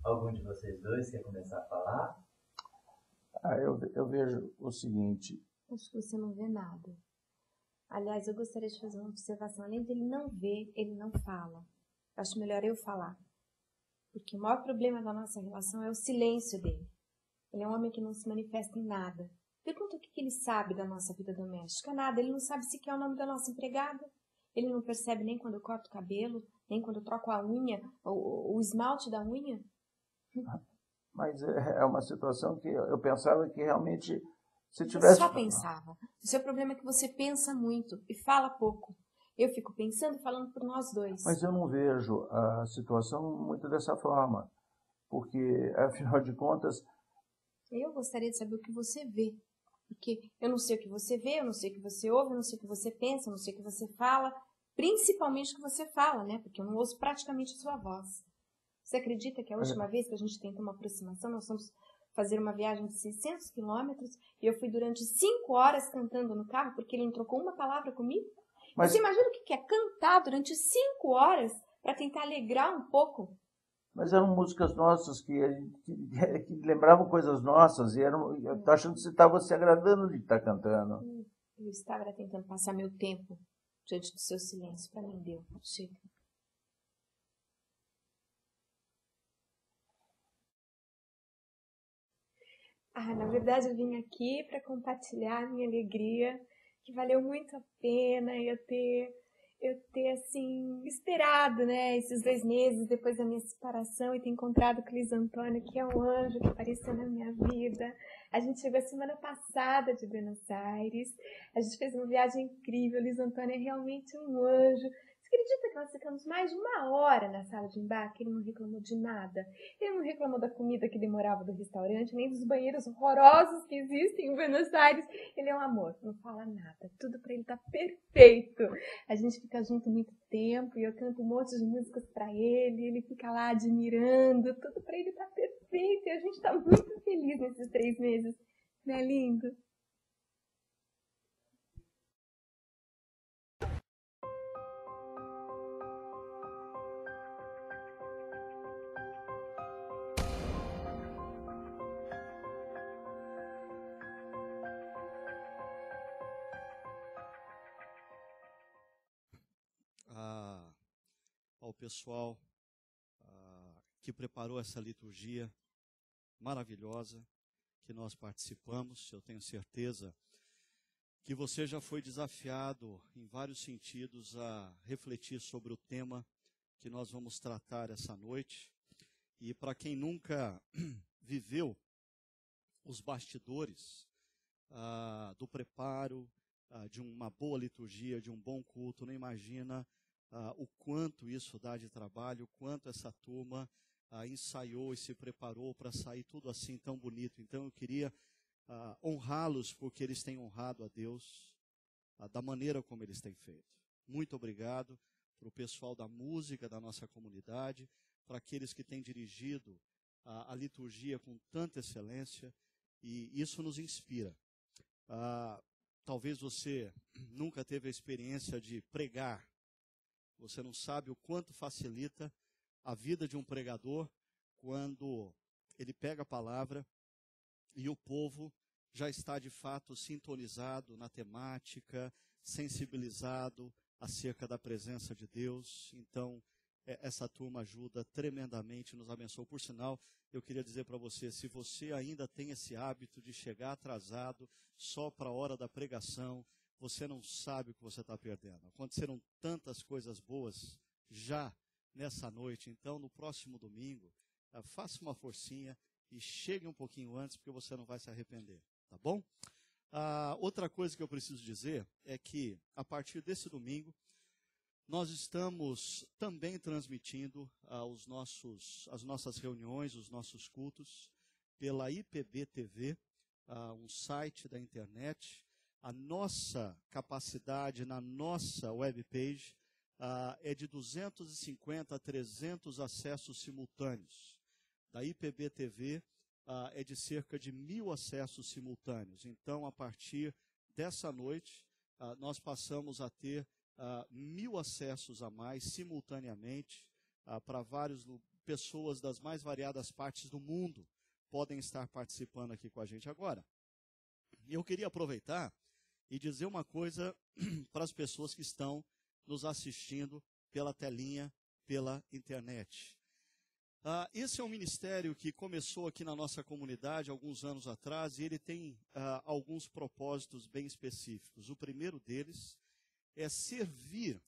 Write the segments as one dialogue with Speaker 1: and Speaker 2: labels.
Speaker 1: Algum de vocês dois quer começar a falar?
Speaker 2: Eu vejo o seguinte.
Speaker 3: Acho que você não vê nada. Aliás, eu gostaria de fazer uma observação. Além dele não ver, ele não fala. Acho melhor eu falar. Porque o maior problema da nossa relação é o silêncio dele. Ele é um homem que não se manifesta em nada. Pergunta o que ele sabe da nossa vida doméstica. Nada. Ele não sabe sequer o nome da nossa empregada. Ele não percebe nem quando eu corto o cabelo, nem quando eu troco a unha, o esmalte da unha.
Speaker 2: Mas é uma situação que eu pensava que realmente, se
Speaker 3: Você
Speaker 2: tivesse...
Speaker 3: só pensava. O seu problema é que você pensa muito e fala pouco. Eu fico pensando e falando por nós dois.
Speaker 2: Mas eu não vejo a situação muito dessa forma. Porque, afinal de contas...
Speaker 3: Eu gostaria de saber o que você vê. Porque eu não sei o que você vê, eu não sei o que você ouve, eu não sei o que você pensa, eu não sei o que você fala. Principalmente o que você fala, né? Porque eu não ouço praticamente a sua voz. Você acredita que a última vez que a gente tentou uma aproximação, nós fomos fazer uma viagem de 600 quilômetros e eu fui durante 5 horas cantando no carro porque ele não trocou uma palavra comigo? Mas... Você imagina o que é cantar durante 5 horas para tentar alegrar um pouco?
Speaker 2: Mas eram músicas nossas que lembravam coisas nossas e eu tô achando que você estava se agradando de estar cantando.
Speaker 3: Eu estava tentando passar meu tempo diante do seu silêncio. Para mim deu. Chega. Na verdade eu vim aqui para compartilhar a minha alegria, que valeu muito a pena eu ter assim, esperado, né, esses 2 meses depois da minha separação e ter encontrado o Luiz Antônio, que é um anjo que apareceu na minha vida. A gente chegou a semana passada de Buenos Aires, a gente fez uma viagem incrível, o Luiz Antônio é realmente um anjo. Você acredita que nós ficamos mais de 1 hora na sala de embarque? Ele não reclamou de nada. Ele não reclamou da comida que demorava do restaurante, nem dos banheiros horrorosos que existem em Buenos Aires. Ele é um amor, não fala nada. Tudo pra ele tá perfeito. A gente fica junto muito tempo e eu canto um monte de músicas pra ele. Ele fica lá admirando. Tudo pra ele tá perfeito e a gente tá muito feliz nesses 3 meses. Não é lindo?
Speaker 4: Ao pessoal que preparou essa liturgia maravilhosa que nós participamos. Eu tenho certeza que você já foi desafiado em vários sentidos a refletir sobre o tema que nós vamos tratar essa noite. E para quem nunca viveu os bastidores do preparo de uma boa liturgia, de um bom culto, não imagina o quanto isso dá de trabalho, o quanto essa turma ensaiou e se preparou para sair tudo assim tão bonito. Então eu queria honrá-los porque eles têm honrado a Deus da maneira como eles têm feito. Muito obrigado para o pessoal da música da nossa comunidade, para aqueles que têm dirigido a liturgia com tanta excelência, e isso nos inspira. Talvez você nunca teve a experiência de pregar. Você não sabe o quanto facilita a vida de um pregador quando ele pega a palavra e o povo já está de fato sintonizado na temática, sensibilizado acerca da presença de Deus. Então, essa turma ajuda tremendamente, nos abençoa. Por sinal, eu queria dizer para você, se você ainda tem esse hábito de chegar atrasado só para a hora da pregação, você não sabe o que você está perdendo. Aconteceram tantas coisas boas já nessa noite. Então, no próximo domingo, faça uma forcinha e chegue um pouquinho antes, porque você não vai se arrepender, tá bom? Outra coisa que eu preciso dizer é que, a partir desse domingo, nós estamos também transmitindo as nossas reuniões, os nossos cultos, pela IPB TV, um site da internet. A nossa capacidade na nossa webpage é de 250 a 300 acessos simultâneos. Da IPB TV é de cerca de 1.000 acessos simultâneos. Então, a partir dessa noite, nós passamos a ter 1.000 acessos a mais simultaneamente para vários pessoas das mais variadas partes do mundo podem estar participando aqui com a gente agora. Eu queria aproveitar e dizer uma coisa para as pessoas que estão nos assistindo pela telinha, pela internet. Esse é um ministério que começou aqui na nossa comunidade alguns anos atrás e ele tem alguns propósitos bem específicos. O primeiro deles é servir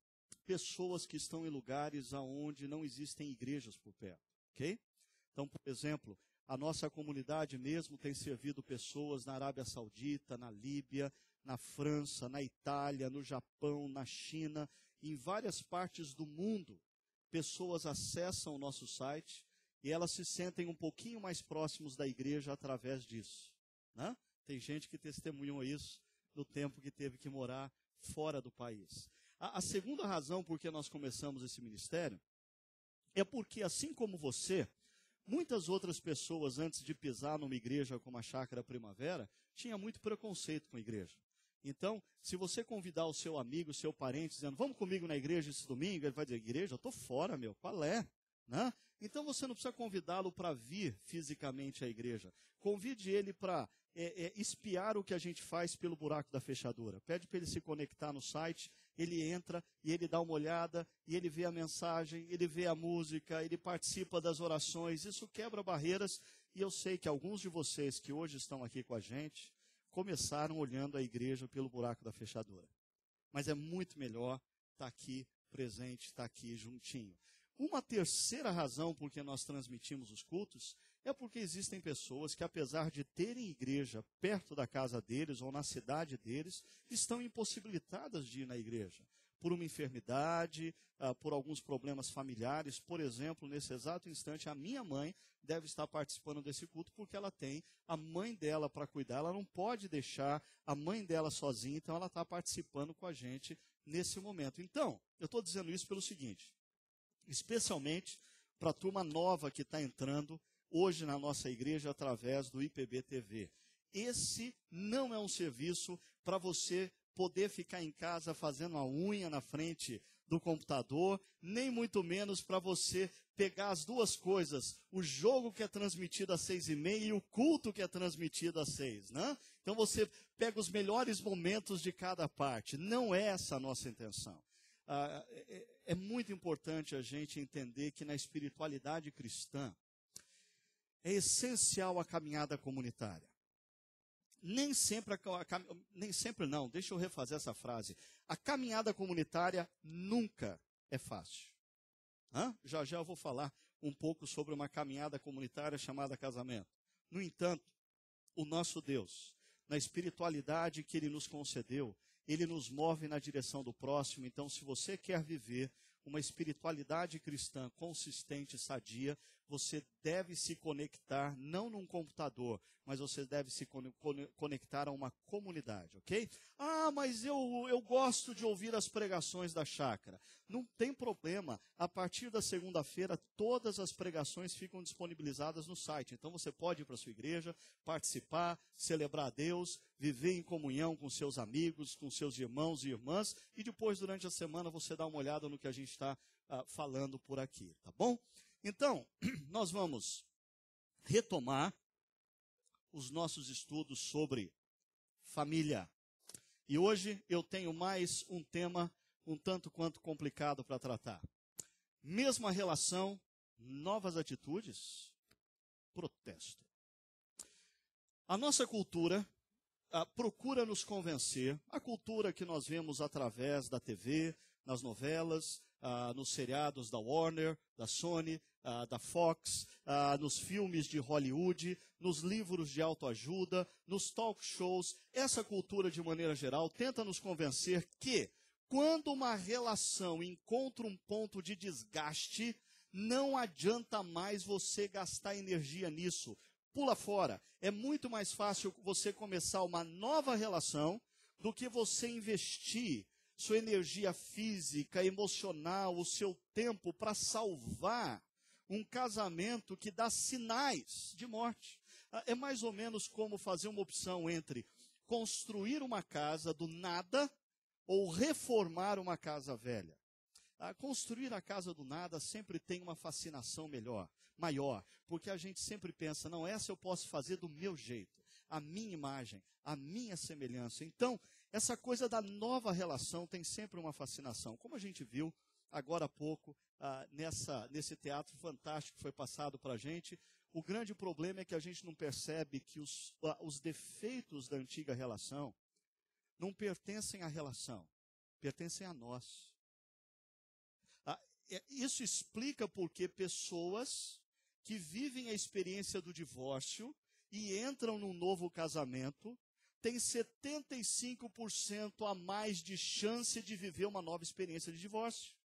Speaker 4: pessoas que estão em lugares onde não existem igrejas por perto, ok? Então, por exemplo, a nossa comunidade mesmo tem servido pessoas na Arábia Saudita, na Líbia, na França, na Itália, no Japão, na China, em várias partes do mundo. Pessoas acessam o nosso site e elas se sentem um pouquinho mais próximos da igreja através disso, né? Tem gente que testemunhou isso no tempo que teve que morar fora do país. A segunda razão por que nós começamos esse ministério é porque, assim como você, muitas outras pessoas, antes de pisar numa igreja como a Chácara Primavera, tinham muito preconceito com a igreja. Então, se você convidar o seu amigo, o seu parente, dizendo, vamos comigo na igreja esse domingo, ele vai dizer, igreja? Eu estou fora, meu, qual é? Né? Então, você não precisa convidá-lo para vir fisicamente à igreja. Convide ele para espiar o que a gente faz pelo buraco da fechadura. Pede para ele se conectar no site, ele entra e ele dá uma olhada, e ele vê a mensagem, ele vê a música, ele participa das orações. Isso quebra barreiras, e eu sei que alguns de vocês que hoje estão aqui com a gente, começaram olhando a igreja pelo buraco da fechadura. Mas é muito melhor estar aqui presente, estar aqui juntinho. Uma terceira razão por que nós transmitimos os cultos é porque existem pessoas que, apesar de terem igreja perto da casa deles ou na cidade deles, estão impossibilitadas de ir na igreja. Por uma enfermidade, por alguns problemas familiares. Por exemplo, nesse exato instante, a minha mãe deve estar participando desse culto porque ela tem a mãe dela para cuidar. Ela não pode deixar a mãe dela sozinha, então ela está participando com a gente nesse momento. Então, eu estou dizendo isso pelo seguinte, especialmente para a turma nova que está entrando hoje na nossa igreja através do IPB TV. Esse não é um serviço para você poder ficar em casa fazendo a unha na frente do computador, nem muito menos para você pegar as duas coisas, o jogo que é transmitido às 6h30 e o culto que é transmitido às 6, né? Então você pega os melhores momentos de cada parte. Não é essa a nossa intenção. É muito importante a gente entender que na espiritualidade cristã é essencial a caminhada comunitária. Nem sempre não, deixa eu refazer essa frase. A caminhada comunitária nunca é fácil. Já eu vou falar um pouco sobre uma caminhada comunitária chamada casamento. No entanto, o nosso Deus, na espiritualidade que Ele nos concedeu, Ele nos move na direção do próximo. Então, se você quer viver uma espiritualidade cristã consistente e sadia, você deve se conectar, não num computador, mas você deve se conectar a uma comunidade, ok? Mas eu gosto de ouvir as pregações da chácara. Não tem problema, a partir da segunda-feira, todas as pregações ficam disponibilizadas no site. Então você pode ir para a sua igreja, participar, celebrar a Deus, viver em comunhão com seus amigos, com seus irmãos e irmãs, e depois, durante a semana, você dá uma olhada no que a gente está falando por aqui, tá bom? Então, nós vamos retomar os nossos estudos sobre família. E hoje eu tenho mais um tema um tanto quanto complicado para tratar. Mesma relação, novas atitudes, protesto. A nossa cultura procura nos convencer, a cultura que nós vemos através da TV, nas novelas, nos seriados da Warner, da Sony, da Fox, nos filmes de Hollywood, nos livros de autoajuda, nos talk shows. Essa cultura, de maneira geral, tenta nos convencer que, quando uma relação encontra um ponto de desgaste, não adianta mais você gastar energia nisso. Pula fora. É muito mais fácil você começar uma nova relação do que você investir sua energia física, emocional, o seu tempo para salvar um casamento que dá sinais de morte. É mais ou menos como fazer uma opção entre construir uma casa do nada ou reformar uma casa velha. Construir a casa do nada sempre tem uma fascinação maior, porque a gente sempre pensa, não, essa eu posso fazer do meu jeito, a minha imagem, a minha semelhança. Então, essa coisa da nova relação tem sempre uma fascinação. Como a gente viu agora há pouco, nesse teatro fantástico que foi passado para a gente, o grande problema é que a gente não percebe que os defeitos da antiga relação não pertencem à relação, pertencem a nós. Isso explica porque pessoas que vivem a experiência do divórcio e entram num novo casamento têm 75% a mais de chance de viver uma nova experiência de divórcio.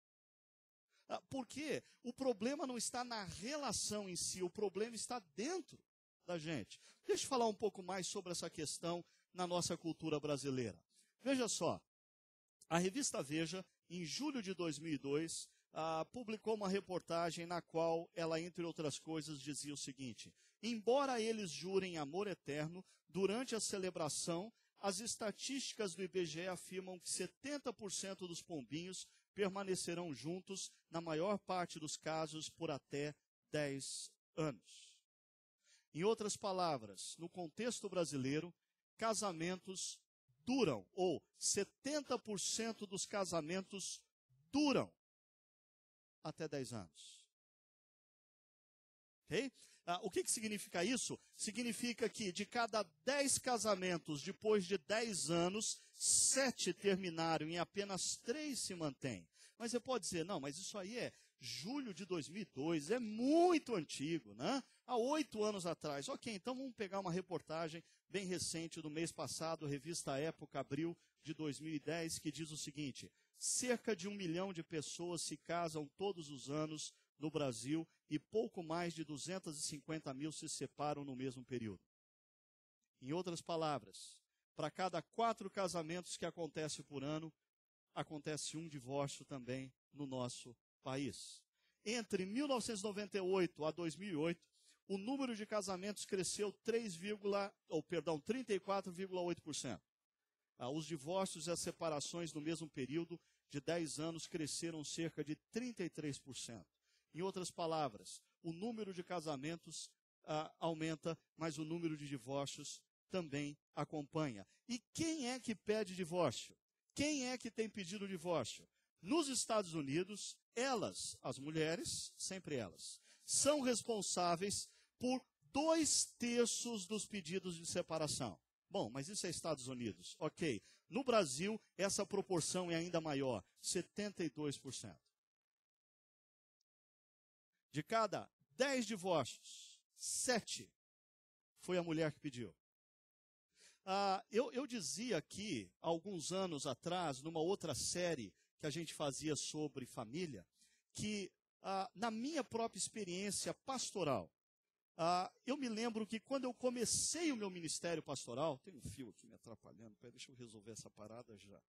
Speaker 4: Por quê? O problema não está na relação em si, o problema está dentro da gente. Deixa eu falar um pouco mais sobre essa questão na nossa cultura brasileira. Veja só, a revista Veja, em julho de 2002, publicou uma reportagem na qual ela, entre outras coisas, dizia o seguinte: embora eles jurem amor eterno, durante a celebração, as estatísticas do IBGE afirmam que 70% dos pombinhos permanecerão juntos, na maior parte dos casos, por até 10 anos. Em outras palavras, no contexto brasileiro, casamentos duram, ou 70% dos casamentos duram até 10 anos. Ok? O que significa isso? Significa que de cada 10 casamentos, depois de 10 anos, 7 terminaram e apenas 3 se mantêm. Mas você pode dizer, não, mas isso aí é julho de 2002, é muito antigo, né? Há 8 anos atrás. Ok, então vamos pegar uma reportagem bem recente do mês passado, revista Época, abril de 2010, que diz o seguinte: cerca de 1 milhão de pessoas se casam todos os anos no Brasil e pouco mais de 250 mil se separam no mesmo período. Em outras palavras, para cada 4 casamentos que acontecem por ano, acontece um divórcio também no nosso país. Entre 1998 a 2008, o número de casamentos cresceu 34,8%. Os divórcios e as separações no mesmo período de 10 anos cresceram cerca de 33%. Em outras palavras, o número de casamentos aumenta, mas o número de divórcios também acompanha. E quem é que pede divórcio? Quem é que tem pedido divórcio? Nos Estados Unidos, elas, as mulheres, sempre elas, são responsáveis por 2/3 dos pedidos de separação. Bom, mas isso é Estados Unidos. Ok. No Brasil, essa proporção é ainda maior, 72%. De cada 10 divórcios, 7 foi a mulher que pediu. Eu dizia aqui, há alguns anos atrás, numa outra série que a gente fazia sobre família, que na minha própria experiência pastoral, eu me lembro que quando eu comecei o meu ministério pastoral, tem um fio aqui me atrapalhando, deixa eu resolver essa parada já.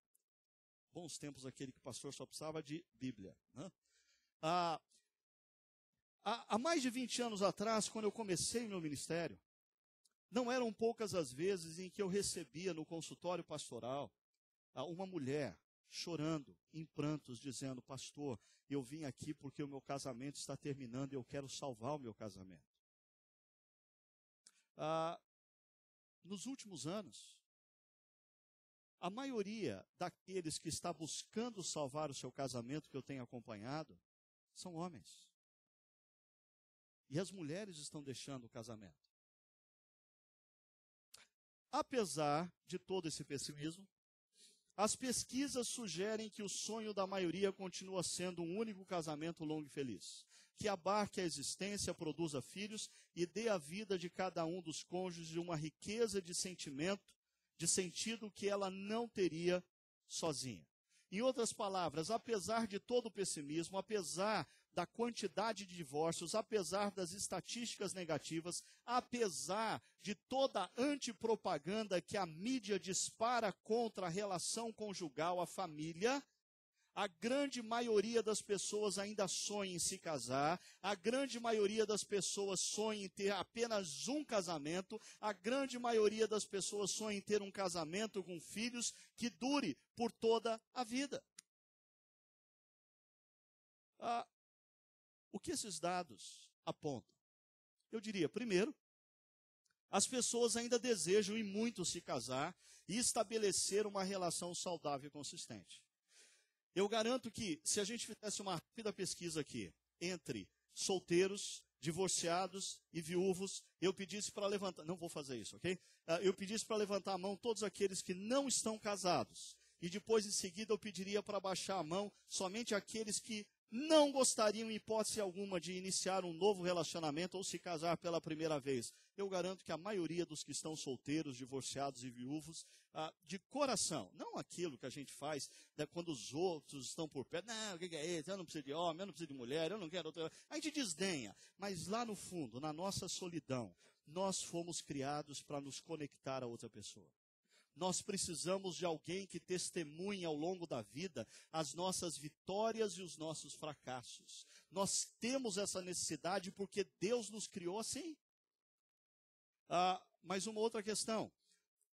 Speaker 4: Bons tempos aquele que o pastor só precisava de Bíblia, né? Há mais de 20 anos atrás, quando eu comecei o meu ministério, não eram poucas as vezes em que eu recebia no consultório pastoral uma mulher chorando, em prantos, dizendo: pastor, eu vim aqui porque o meu casamento está terminando e eu quero salvar o meu casamento. Nos últimos anos, a maioria daqueles que está buscando salvar o seu casamento, que eu tenho acompanhado, são homens. E as mulheres estão deixando o casamento. Apesar de todo esse pessimismo, as pesquisas sugerem que o sonho da maioria continua sendo um único casamento longo e feliz, que abarque a existência, produza filhos e dê à vida de cada um dos cônjuges uma riqueza de sentimento, de sentido que ela não teria sozinha. Em outras palavras, apesar de todo o pessimismo, apesar da quantidade de divórcios, apesar das estatísticas negativas, apesar de toda a antipropaganda que a mídia dispara contra a relação conjugal, a família, a grande maioria das pessoas ainda sonha em se casar, a grande maioria das pessoas sonha em ter apenas um casamento, a grande maioria das pessoas sonha em ter um casamento com filhos que dure por toda a vida. O que esses dados apontam? Eu diria, primeiro, as pessoas ainda desejam e muito se casar e estabelecer uma relação saudável e consistente. Eu garanto que, se a gente fizesse uma rápida pesquisa aqui, entre solteiros, divorciados e viúvos, eu pedisse para levantar, não vou fazer isso, ok? Eu pedisse para levantar a mão todos aqueles que não estão casados. E depois, em seguida, eu pediria para baixar a mão somente aqueles que não gostariam, em hipótese alguma, de iniciar um novo relacionamento ou se casar pela primeira vez. Eu garanto que a maioria dos que estão solteiros, divorciados e viúvos, de coração, não aquilo que a gente faz, né, quando os outros estão por perto, não, o que é isso? Eu não preciso de homem, eu não preciso de mulher, eu não quero outra. A gente desdenha, mas lá no fundo, na nossa solidão, nós fomos criados para nos conectar a outra pessoa. Nós precisamos de alguém que testemunhe ao longo da vida as nossas vitórias e os nossos fracassos. Nós temos essa necessidade porque Deus nos criou assim. Mas uma outra questão.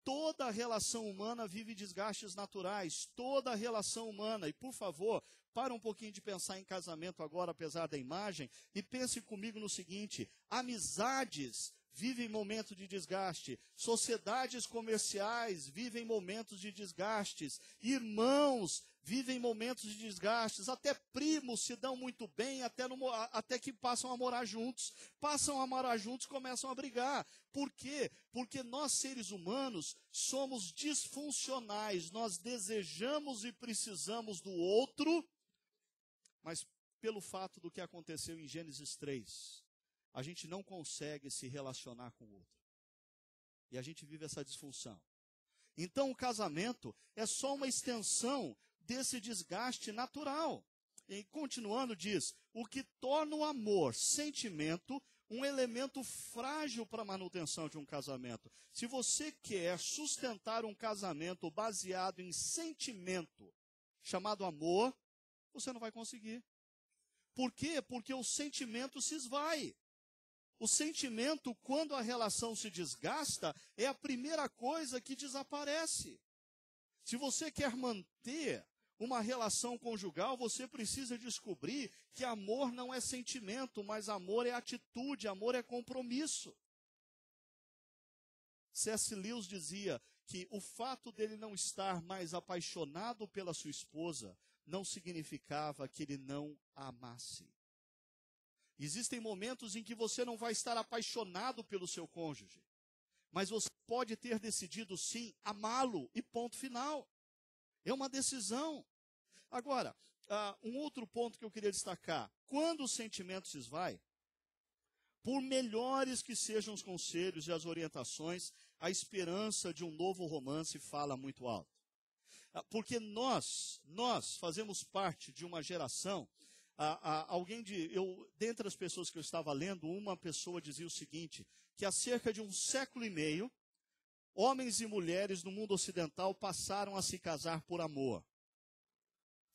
Speaker 4: Toda relação humana vive desgastes naturais. Toda relação humana. E, por favor, para um pouquinho de pensar em casamento agora, apesar da imagem, e pense comigo no seguinte: amizades vivem momentos de desgaste, sociedades comerciais vivem momentos de desgastes, irmãos vivem momentos de desgastes, até primos se dão muito bem, até que passam a morar juntos. Passam a morar juntos, começam a brigar. Por quê? Porque nós, seres humanos, somos disfuncionais, nós desejamos e precisamos do outro, mas pelo fato do que aconteceu em Gênesis 3, a gente não consegue se relacionar com o outro. E a gente vive essa disfunção. Então o casamento é só uma extensão desse desgaste natural. E continuando diz, o que torna o amor, sentimento, um elemento frágil para a manutenção de um casamento. Se você quer sustentar um casamento baseado em sentimento, chamado amor, você não vai conseguir. Por quê? Porque o sentimento se esvai. O sentimento, quando a relação se desgasta, é a primeira coisa que desaparece. Se você quer manter uma relação conjugal, você precisa descobrir que amor não é sentimento, mas amor é atitude, amor é compromisso. C.S. Lewis dizia que o fato dele não estar mais apaixonado pela sua esposa não significava que ele não a amasse. Existem momentos em que você não vai estar apaixonado pelo seu cônjuge, mas você pode ter decidido sim amá-lo e ponto final. É uma decisão. Agora, um outro ponto que eu queria destacar. Quando o sentimento se esvai, por melhores que sejam os conselhos e as orientações, a esperança de um novo romance fala muito alto. Porque nós fazemos parte de uma geração. Dentre as pessoas que eu estava lendo, uma pessoa dizia o seguinte, que há cerca de 1,5 séculos, homens e mulheres no mundo ocidental passaram a se casar por amor.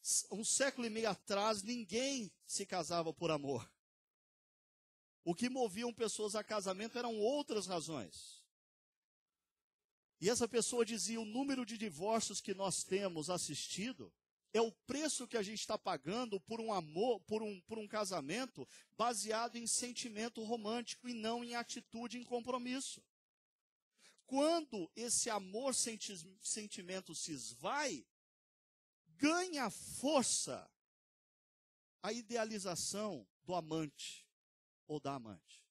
Speaker 4: 1,5 séculos atrás, ninguém se casava por amor. O que moviam pessoas a casamento eram outras razões. E essa pessoa dizia, o número de divórcios que nós temos assistido é o preço que a gente está pagando por um amor, por um casamento baseado em sentimento romântico e não em atitude, em compromisso. Quando esse amor, sentimento se esvai, ganha força a idealização do amante ou da amante.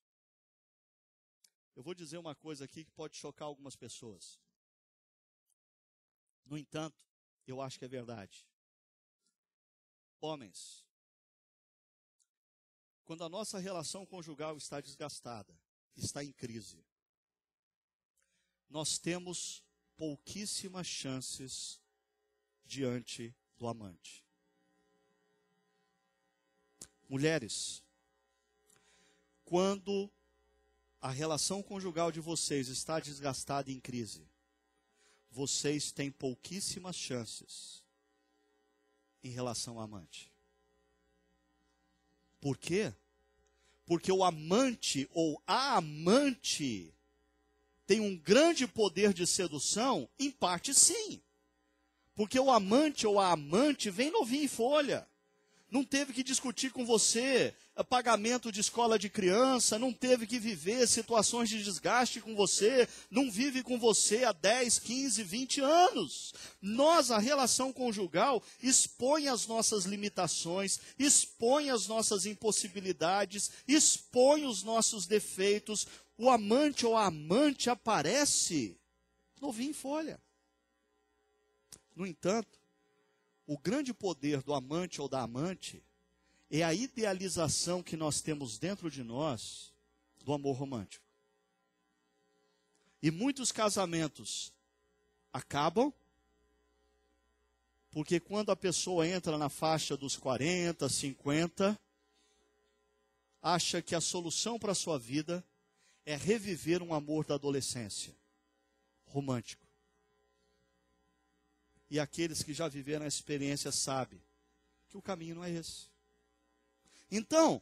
Speaker 4: Eu vou dizer uma coisa aqui que pode chocar algumas pessoas. No entanto, eu acho que é verdade. Homens, quando a nossa relação conjugal está desgastada, está em crise, nós temos pouquíssimas chances diante do amante. Mulheres, quando a relação conjugal de vocês está desgastada e em crise, vocês têm pouquíssimas chances em relação ao amante. Por quê? Porque o amante ou a amante tem um grande poder de sedução? Em parte sim. Porque o amante ou a amante vem novinho em folha. não teve que discutir com você pagamento de escola de criança, não teve que viver situações de desgaste com você, não vive com você há 10, 15, 20 anos. A relação conjugal, expõe as nossas limitações, expõe as nossas impossibilidades, expõe os nossos defeitos. O amante ou a amante aparece novinho em folha. No entanto, o grande poder do amante ou da amante é a idealização que nós temos dentro de nós do amor romântico. E muitos casamentos acabam porque quando a pessoa entra na faixa dos 40, 50, acha que a solução para a sua vida é reviver um amor da adolescência, romântico. E aqueles que já viveram a experiência sabem que o caminho não é esse. Então,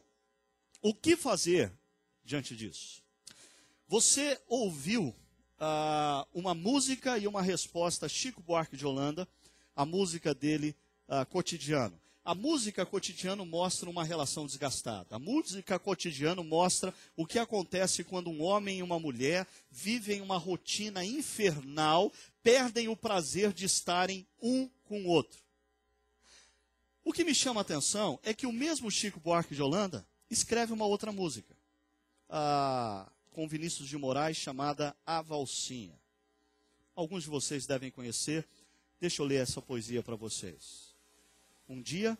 Speaker 4: o que fazer diante disso? Você ouviu uma música e uma resposta, Chico Buarque de Holanda, a música dele, Cotidiano. A música Cotidiano mostra uma relação desgastada. A música Cotidiano mostra o que acontece quando um homem e uma mulher vivem uma rotina infernal, perdem o prazer de estarem um com o outro. O que me chama a atenção é que o mesmo Chico Buarque de Holanda escreve uma outra música, com Vinícius de Moraes, chamada A Valsinha. Alguns de vocês devem conhecer. Deixa eu ler essa poesia para vocês. Um dia,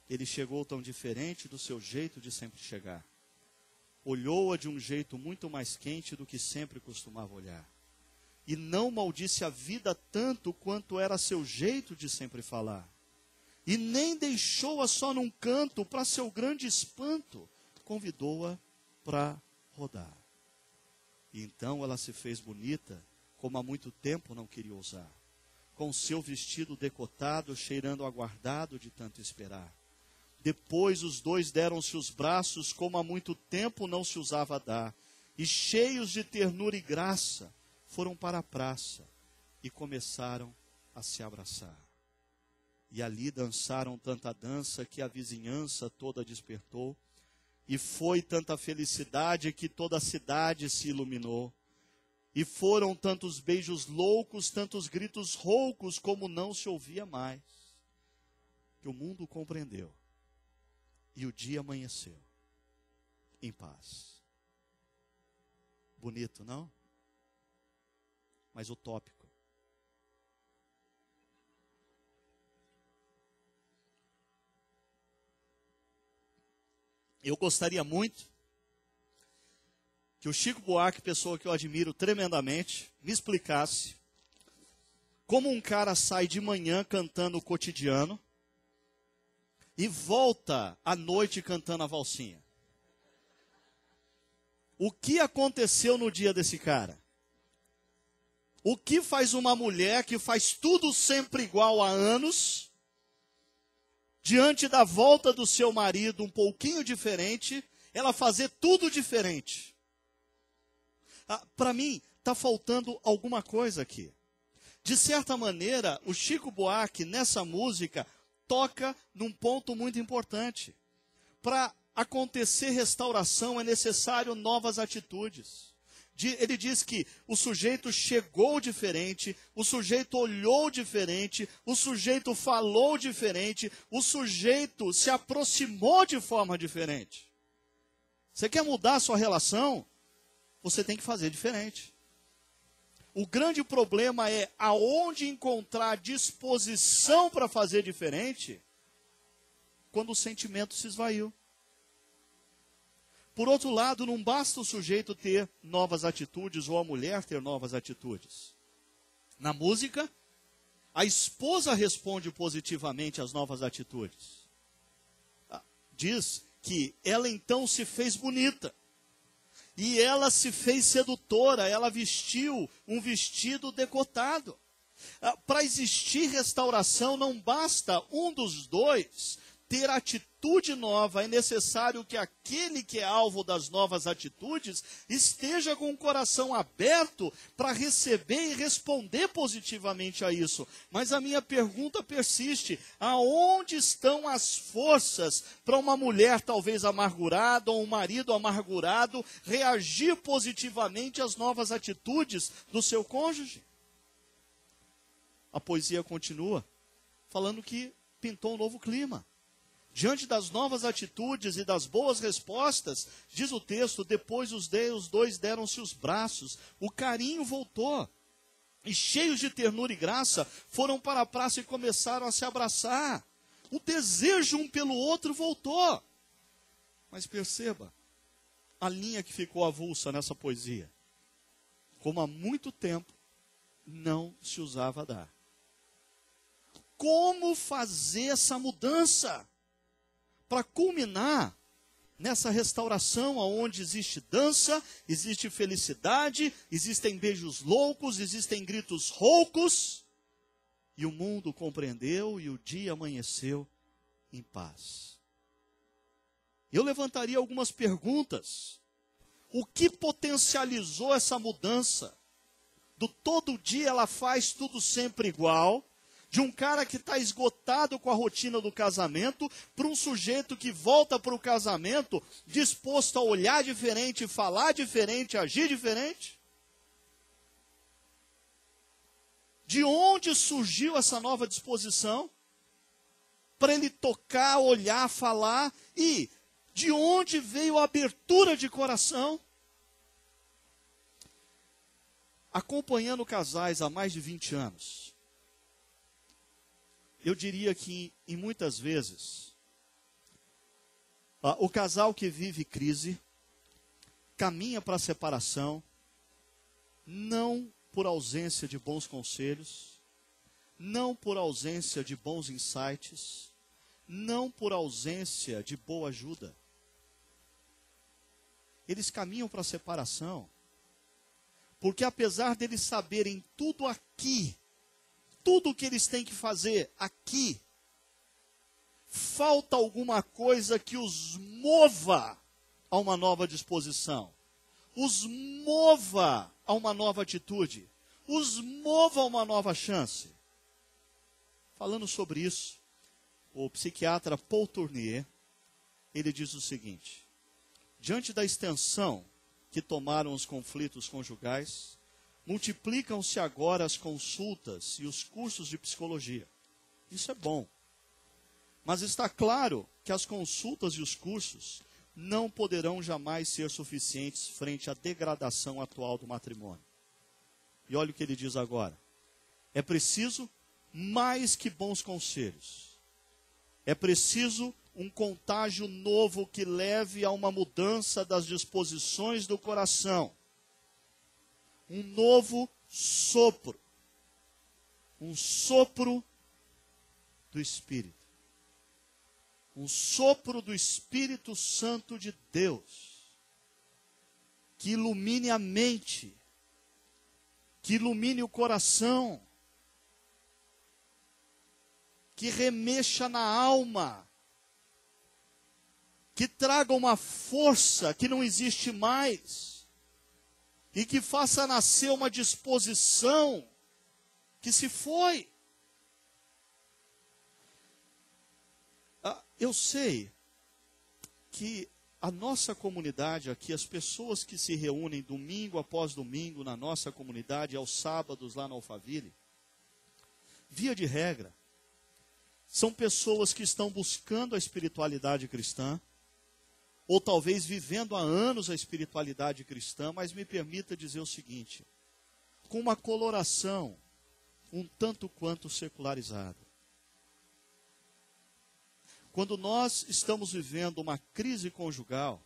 Speaker 4: ele chegou tão diferente do seu jeito de sempre chegar. Olhou-a de um jeito muito mais quente do que sempre costumava olhar. E não maldisse a vida tanto quanto era seu jeito de sempre falar. E nem deixou-a só num canto, para seu grande espanto, convidou-a para rodar. E então ela se fez bonita, como há muito tempo não queria usar, com seu vestido decotado, cheirando aguardado de tanto esperar. Depois os dois deram-se os braços, como há muito tempo não se usava dar, e cheios de ternura e graça, foram para a praça e começaram a se abraçar. E ali dançaram tanta dança que a vizinhança toda despertou, e foi tanta felicidade que toda a cidade se iluminou. E foram tantos beijos loucos, tantos gritos roucos, como não se ouvia mais. Que o mundo compreendeu. E o dia amanheceu em paz. Bonito, não? Mas utópico. Eu gostaria muito que o Chico Buarque, pessoa que eu admiro tremendamente, me explicasse como um cara sai de manhã cantando o Cotidiano e volta à noite cantando a valsinha. O que aconteceu no dia desse cara? O que faz uma mulher que faz tudo sempre igual há anos, diante da volta do seu marido um pouquinho diferente, ela fazer tudo diferente? Para mim, está faltando alguma coisa aqui. De certa maneira, o Chico Buarque, nessa música, toca num ponto muito importante. Para acontecer restauração, é necessário novas atitudes. Ele diz que o sujeito chegou diferente, o sujeito olhou diferente, o sujeito falou diferente, o sujeito se aproximou de forma diferente. Você quer mudar a sua relação? Você tem que fazer diferente. O grande problema é aonde encontrar disposição para fazer diferente quando o sentimento se esvaiu. Por outro lado, não basta o sujeito ter novas atitudes ou a mulher ter novas atitudes. Na música, a esposa responde positivamente às novas atitudes. Diz que ela então se fez bonita. E ela se fez sedutora, ela vestiu um vestido decotado. Para existir restauração, não basta um dos dois ter atitude nova, é necessário que aquele que é alvo das novas atitudes esteja com o coração aberto para receber e responder positivamente a isso. Mas a minha pergunta persiste: aonde estão as forças para uma mulher talvez amargurada ou um marido amargurado reagir positivamente às novas atitudes do seu cônjuge? A poesia continua falando que pintou um novo clima. Diante das novas atitudes e das boas respostas, diz o texto, depois os dois deram-se os braços, o carinho voltou. E cheios de ternura e graça, foram para a praça e começaram a se abraçar. O desejo um pelo outro voltou. Mas perceba, a linha que ficou avulsa nessa poesia. Como há muito tempo não se usava dar. Como fazer essa mudança para culminar nessa restauração onde existe dança, existe felicidade, existem beijos loucos, existem gritos roucos, e o mundo compreendeu e o dia amanheceu em paz. Eu levantaria algumas perguntas. O que potencializou essa mudança? Do todo dia ela faz tudo sempre igual, de um cara que está esgotado com a rotina do casamento, para um sujeito que volta para o casamento disposto a olhar diferente, falar diferente, agir diferente? De onde surgiu essa nova disposição? Para ele tocar, olhar, falar, e de onde veio a abertura de coração? Acompanhando casais há mais de 20 anos, eu diria que, em muitas vezes, o casal que vive crise, caminha para a separação, não por ausência de bons conselhos, não por ausência de bons insights, não por ausência de boa ajuda. Eles caminham para a separação, porque apesar deles saberem tudo aqui, tudo o que eles têm que fazer aqui, falta alguma coisa que os mova a uma nova disposição, os mova a uma nova atitude, os mova a uma nova chance. Falando sobre isso, o psiquiatra Paul Tournier, ele diz o seguinte: diante da extensão que tomaram os conflitos conjugais, multiplicam-se agora as consultas e os cursos de psicologia. Isso é bom. Mas está claro que as consultas e os cursos não poderão jamais ser suficientes frente à degradação atual do matrimônio. E olha o que ele diz agora. É preciso mais que bons conselhos. É preciso um contágio novo que leve a uma mudança das disposições do coração. Um novo sopro. Um sopro do Espírito. Um sopro do Espírito Santo de Deus. Que ilumine a mente. Que ilumine o coração. Que remexa na alma. Que traga uma força que não existe mais. E que faça nascer uma disposição que se foi. Eu sei que a nossa comunidade aqui, as pessoas que se reúnem domingo após domingo na nossa comunidade, aos sábados lá na Alphaville, via de regra, são pessoas que estão buscando a espiritualidade cristã, ou talvez vivendo há anos a espiritualidade cristã, mas me permita dizer o seguinte, com uma coloração um tanto quanto secularizada. Quando nós estamos vivendo uma crise conjugal,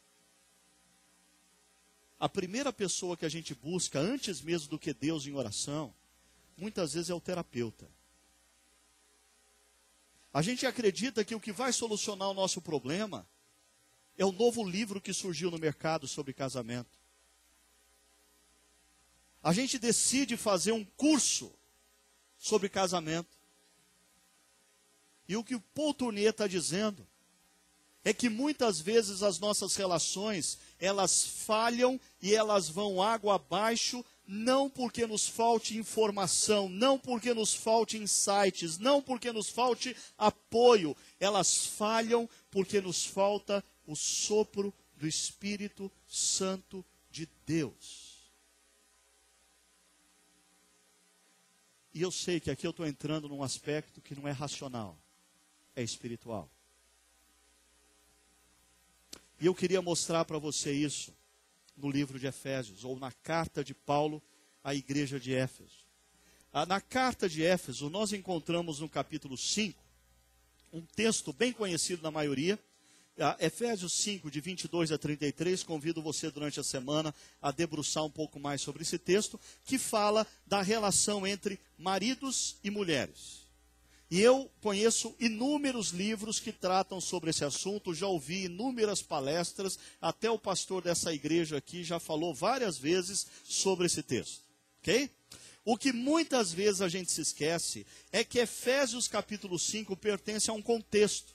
Speaker 4: a primeira pessoa que a gente busca, antes mesmo do que Deus em oração, muitas vezes é o terapeuta. A gente acredita que o que vai solucionar o nosso problema é o novo livro que surgiu no mercado sobre casamento. A gente decide fazer um curso sobre casamento. E o que o Paul Tournier está dizendo é que muitas vezes as nossas relações, elas falham e elas vão água abaixo, não porque nos falte informação, não porque nos falte insights, não porque nos falte apoio, elas falham porque nos falta o sopro do Espírito Santo de Deus. E eu sei que aqui eu estou entrando num aspecto que não é racional, é espiritual. E eu queria mostrar para você isso no livro de Efésios, ou na carta de Paulo à igreja de Éfeso. Na carta de Éfeso, nós encontramos no capítulo 5, um texto bem conhecido na maioria, Efésios 5, de 22 a 33, convido você durante a semana a debruçar um pouco mais sobre esse texto, que fala da relação entre maridos e mulheres. E eu conheço inúmeros livros que tratam sobre esse assunto, já ouvi inúmeras palestras, até o pastor dessa igreja aqui já falou várias vezes sobre esse texto, ok? O que muitas vezes a gente se esquece é que Efésios capítulo 5 pertence a um contexto.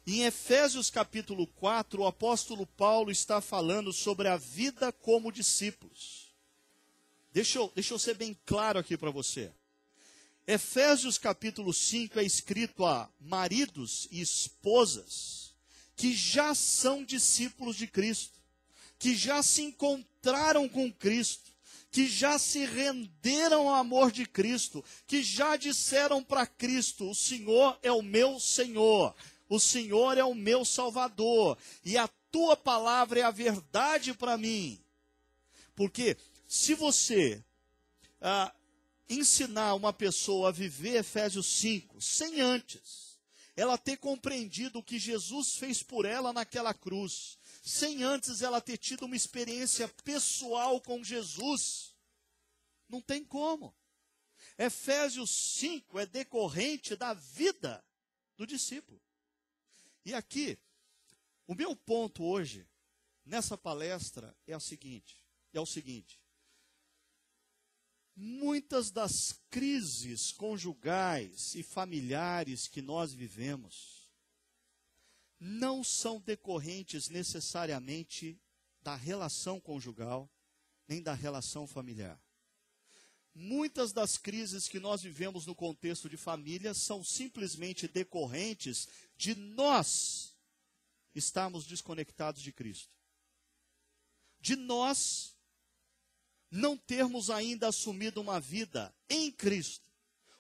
Speaker 4: Em Efésios capítulo 4, o apóstolo Paulo está falando sobre a vida como discípulos. Deixa eu ser bem claro aqui para você. Efésios capítulo 5 é escrito a maridos e esposas que já são discípulos de Cristo, que já se encontraram com Cristo, que já se renderam ao amor de Cristo, que já disseram para Cristo: o Senhor é o meu Senhor, o Senhor é o meu Salvador, e a tua palavra é a verdade para mim. Porque se você ensinar uma pessoa a viver Efésios 5, sem antes ela ter compreendido o que Jesus fez por ela naquela cruz, sem antes ela ter tido uma experiência pessoal com Jesus, não tem como. Efésios 5 é decorrente da vida do discípulo. E aqui, o meu ponto hoje, nessa palestra, é o seguinte. Muitas das crises conjugais e familiares que nós vivemos não são decorrentes necessariamente da relação conjugal, nem da relação familiar. Muitas das crises que nós vivemos no contexto de família são simplesmente decorrentes de nós estarmos desconectados de Cristo. De nós não termos ainda assumido uma vida em Cristo,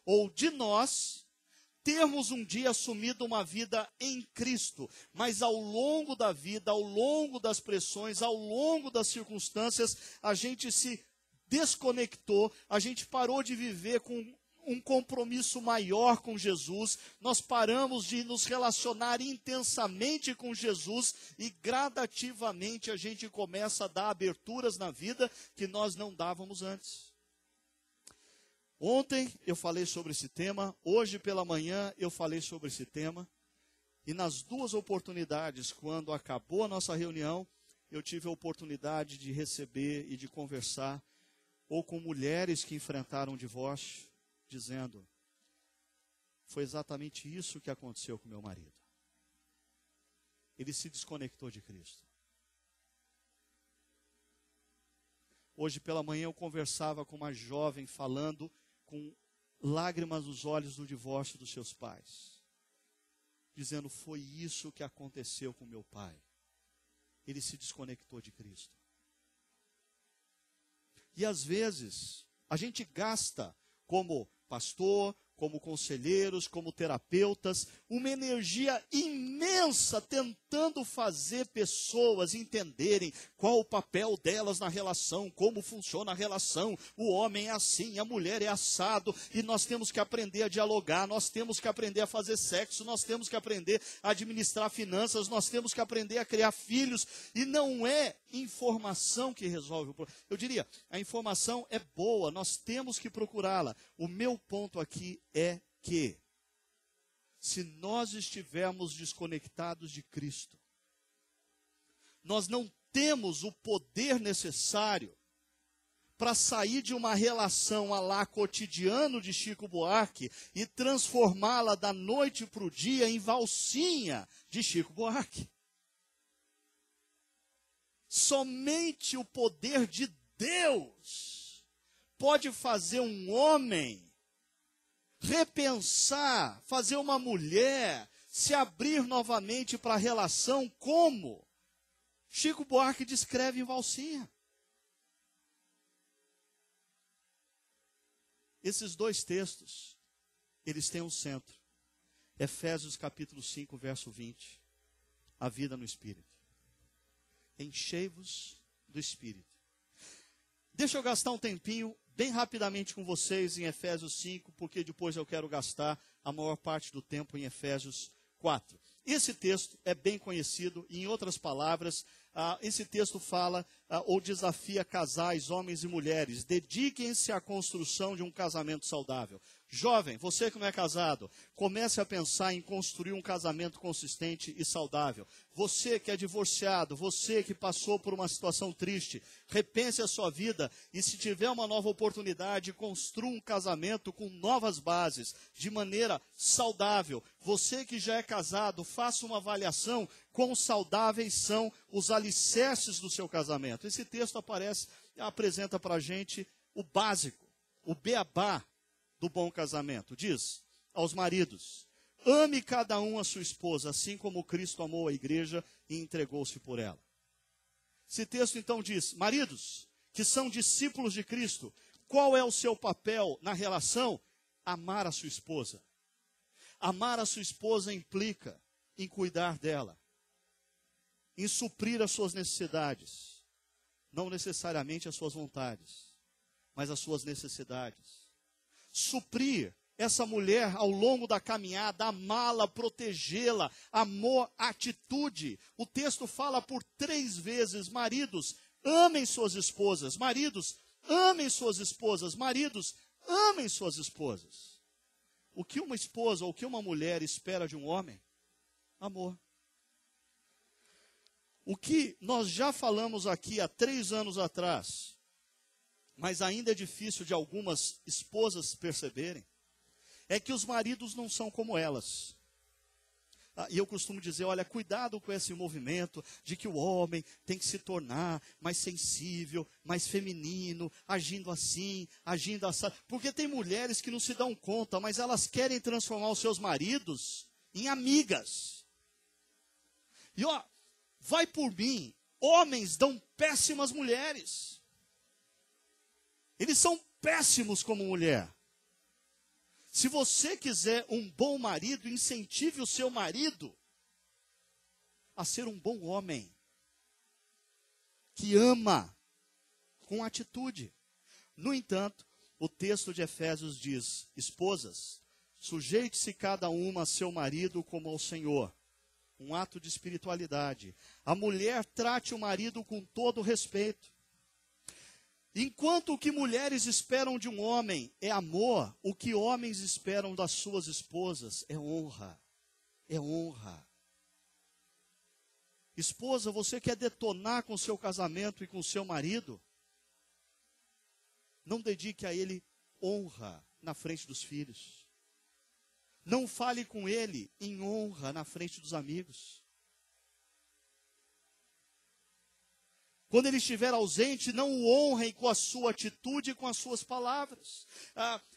Speaker 4: ou de nós termos um dia assumido uma vida em Cristo, mas ao longo da vida, ao longo das pressões, ao longo das circunstâncias, a gente se desconectou, a gente parou de viver com um compromisso maior com Jesus, nós paramos de nos relacionar intensamente com Jesus e gradativamente a gente começa a dar aberturas na vida que nós não dávamos antes. Ontem eu falei sobre esse tema, hoje pela manhã eu falei sobre esse tema, e nas duas oportunidades, quando acabou a nossa reunião, eu tive a oportunidade de receber e de conversar ou com mulheres que enfrentaram o divórcio, dizendo: foi exatamente isso que aconteceu com meu marido. Ele se desconectou de Cristo. Hoje pela manhã eu conversava com uma jovem falando com lágrimas nos olhos do divórcio dos seus pais, dizendo: foi isso que aconteceu com meu pai. Ele se desconectou de Cristo. E às vezes a gente gasta como pastor, como conselheiros, como terapeutas, uma energia imensa tentando fazer pessoas entenderem qual o papel delas na relação, como funciona a relação. O homem é assim, a mulher é assado, e nós temos que aprender a dialogar, nós temos que aprender a fazer sexo, nós temos que aprender a administrar finanças, nós temos que aprender a criar filhos, e não é informação que resolve o problema. Eu diria, a informação é boa, nós temos que procurá-la. O meu ponto aqui é que, se nós estivermos desconectados de Cristo, nós não temos o poder necessário para sair de uma relação a lá cotidiano de Chico Buarque e transformá-la da noite para o dia em valsinha de Chico Buarque. Somente o poder de Deus pode fazer um homem repensar, fazer uma mulher se abrir novamente para a relação como Chico Buarque descreve em Valsinha. Esses dois textos, eles têm um centro. Efésios capítulo 5, verso 20. A vida no Espírito. Enchei-vos do Espírito. Deixa eu gastar um tempinho bem rapidamente com vocês em Efésios 5, porque depois eu quero gastar a maior parte do tempo em Efésios 4. Esse texto é bem conhecido, e em outras palavras, esse texto fala ou desafia casais, homens e mulheres, dediquem-se à construção de um casamento saudável. Jovem, você que não é casado, comece a pensar em construir um casamento consistente e saudável. Você que é divorciado, você que passou por uma situação triste, repense a sua vida e, se tiver uma nova oportunidade, construa um casamento com novas bases, de maneira saudável. Você que já é casado, faça uma avaliação quão saudáveis são os alicerces do seu casamento. Esse texto apresenta para a gente o básico, o beabá do bom casamento. Diz aos maridos: ame cada um a sua esposa, assim como Cristo amou a igreja e entregou-se por ela. Esse texto então diz: maridos que são discípulos de Cristo, qual é o seu papel na relação? Amar a sua esposa. Amar a sua esposa implica em cuidar dela, em suprir as suas necessidades, não necessariamente as suas vontades, mas as suas necessidades. Suprir essa mulher ao longo da caminhada, amá-la, protegê-la, amor, atitude. O texto fala por 3 vezes: maridos, amem suas esposas. Maridos, amem suas esposas. Maridos, amem suas esposas. O que uma esposa ou o que uma mulher espera de um homem? Amor. O que nós já falamos aqui há 3 anos atrás, mas ainda é difícil de algumas esposas perceberem, é que os maridos não são como elas. E eu costumo dizer, olha, cuidado com esse movimento de que o homem tem que se tornar mais sensível, mais feminino, agindo assim, agindo assim. Porque tem mulheres que não se dão conta, mas elas querem transformar os seus maridos em amigas. E ó, vai por mim, homens dão péssimas mulheres. Eles são péssimos como mulher. Se você quiser um bom marido, incentive o seu marido a ser um bom homem, que ama com atitude. No entanto, o texto de Efésios diz: esposas, sujeite-se cada uma a seu marido como ao Senhor. Um ato de espiritualidade. A mulher trate o marido com todo respeito. Enquanto o que mulheres esperam de um homem é amor, o que homens esperam das suas esposas é honra. É honra. Esposa, você quer detonar com o seu casamento e com o seu marido? Não dedique a ele honra na frente dos filhos. Não fale com ele em honra na frente dos amigos. Quando ele estiver ausente, não o honrem com a sua atitude e com as suas palavras.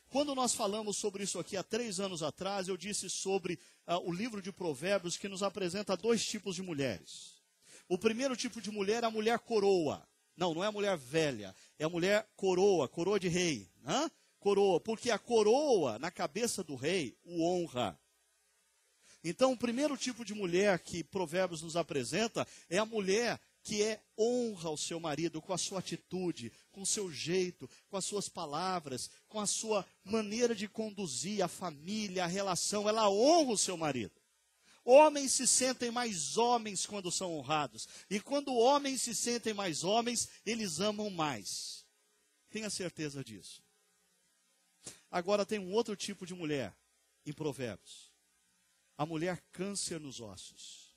Speaker 4: Quando nós falamos sobre isso aqui há 3 anos atrás, eu disse sobre o livro de Provérbios, que nos apresenta 2 tipos de mulheres. O primeiro tipo de mulher é a mulher coroa. Não é a mulher velha, é a mulher coroa, coroa de rei. Coroa, porque a coroa na cabeça do rei o honra. Então, o primeiro tipo de mulher que Provérbios nos apresenta é a mulher que honra o seu marido com a sua atitude, com o seu jeito, com as suas palavras, com a sua maneira de conduzir a família, a relação. Ela honra o seu marido. Homens se sentem mais homens quando são honrados. E quando homens se sentem mais homens, eles amam mais. Tenha certeza disso. Agora tem um outro tipo de mulher em Provérbios. A mulher câncer nos ossos.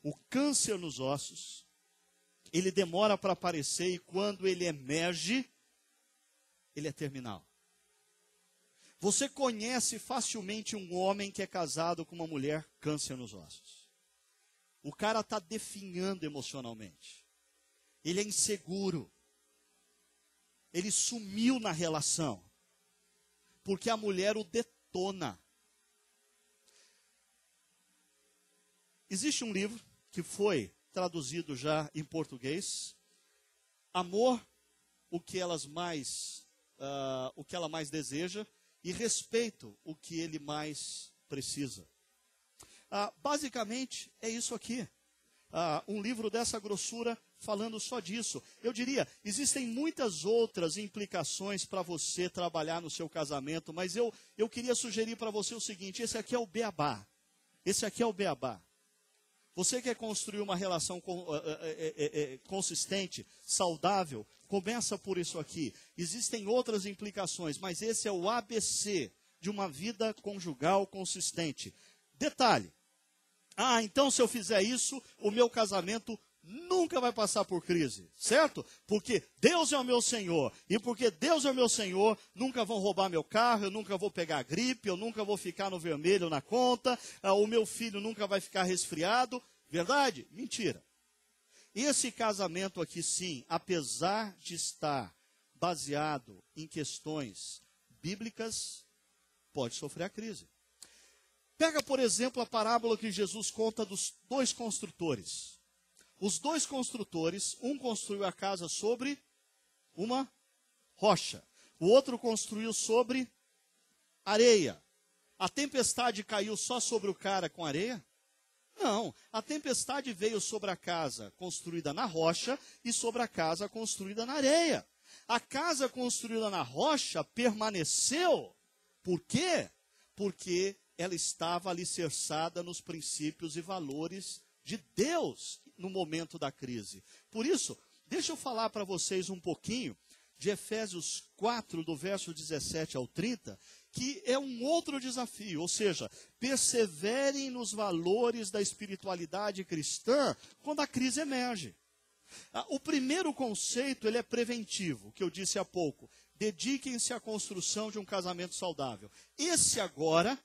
Speaker 4: O câncer nos ossos ele demora para aparecer e quando ele emerge, ele é terminal. Você conhece facilmente um homem que é casado com uma mulher câncer nos ossos. O cara está definhando emocionalmente. Ele é inseguro. Ele sumiu na relação. Porque a mulher o detona. Existe um livro que foi traduzido já em português. Amor, o que ela mais deseja, e respeito, o que ele mais precisa. Basicamente, é isso aqui. Um livro dessa grossura falando só disso. Eu diria, existem muitas outras implicações para você trabalhar no seu casamento, mas eu queria sugerir para você o seguinte, esse aqui é o beabá. Esse aqui é o beabá. Você quer construir uma relação consistente, saudável, começa por isso aqui. Existem outras implicações, mas esse é o ABC de uma vida conjugal consistente. Detalhe. Então se eu fizer isso, o meu casamento nunca vai passar por crise, certo? Porque Deus é o meu Senhor. E porque Deus é o meu Senhor, nunca vão roubar meu carro, eu nunca vou pegar gripe, eu nunca vou ficar no vermelho na conta, o meu filho nunca vai ficar resfriado. Verdade? Mentira. Esse casamento aqui, sim, apesar de estar baseado em questões bíblicas, pode sofrer a crise. Pega, por exemplo, a parábola que Jesus conta dos dois construtores. Os dois construtores, um construiu a casa sobre uma rocha, o outro construiu sobre areia. A tempestade caiu só sobre o cara com areia? Não, a tempestade veio sobre a casa construída na rocha e sobre a casa construída na areia. A casa construída na rocha permaneceu. Por quê? Porque ela estava alicerçada nos princípios e valores de Deus no momento da crise. Por isso, deixa eu falar para vocês um pouquinho de Efésios 4, do verso 17 ao 30, que é um outro desafio, ou seja, perseverem nos valores da espiritualidade cristã quando a crise emerge. O primeiro conceito, ele é preventivo, que eu disse há pouco. Dediquem-se à construção de um casamento saudável. Esse agora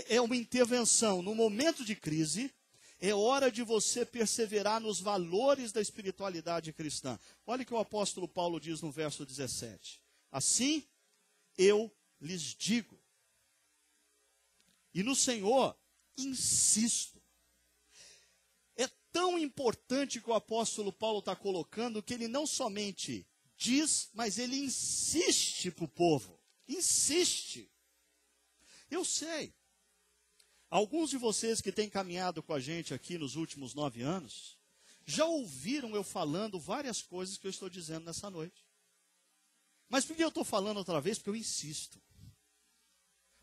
Speaker 4: é uma intervenção no momento de crise. É hora de você perseverar nos valores da espiritualidade cristã. Olha o que o apóstolo Paulo diz no verso 17. Assim, eu lhes digo, e no Senhor insisto. É tão importante que o apóstolo Paulo está colocando que ele não somente diz, mas ele insiste para o povo. Insiste. Eu sei. Alguns de vocês que têm caminhado com a gente aqui nos últimos 9 anos, já ouviram eu falando várias coisas que eu estou dizendo nessa noite. Mas por que eu estou falando outra vez? Porque eu insisto.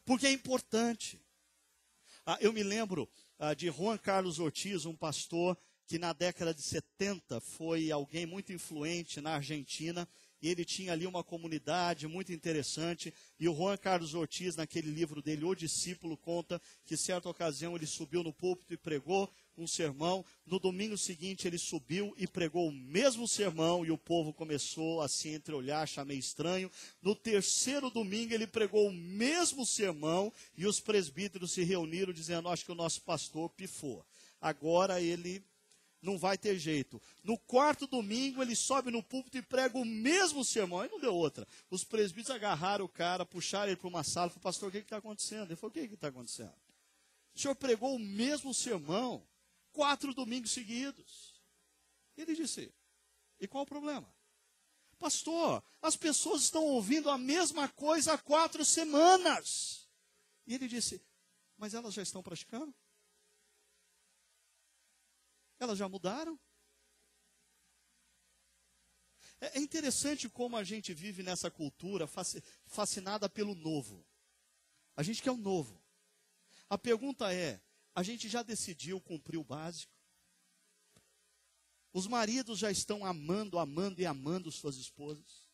Speaker 4: Porque é importante. Eu me lembro de Juan Carlos Ortiz, um pastor que na década de 70 foi alguém muito influente na Argentina. E ele tinha ali uma comunidade muito interessante. E o Juan Carlos Ortiz, naquele livro dele, O Discípulo, conta que, certa ocasião, ele subiu no púlpito e pregou um sermão. No domingo seguinte, ele subiu e pregou o mesmo sermão. E o povo começou a se entreolhar, achar meio estranho. No terceiro domingo, ele pregou o mesmo sermão. E os presbíteros se reuniram, dizendo, acho que o nosso pastor pifou. Agora ele não vai ter jeito. No quarto domingo, ele sobe no púlpito e prega o mesmo sermão. Aí não deu outra. Os presbíteros agarraram o cara, puxaram ele para uma sala e falaram, pastor, o que está acontecendo? Ele falou, o que está acontecendo? O senhor pregou o mesmo sermão 4 domingos seguidos. Ele disse, e qual o problema? Pastor, as pessoas estão ouvindo a mesma coisa há 4 semanas. E ele disse, mas elas já estão praticando? Elas já mudaram? É interessante como a gente vive nessa cultura fascinada pelo novo. A gente quer o novo. A pergunta é, a gente já decidiu cumprir o básico? Os maridos já estão amando e amando suas esposas?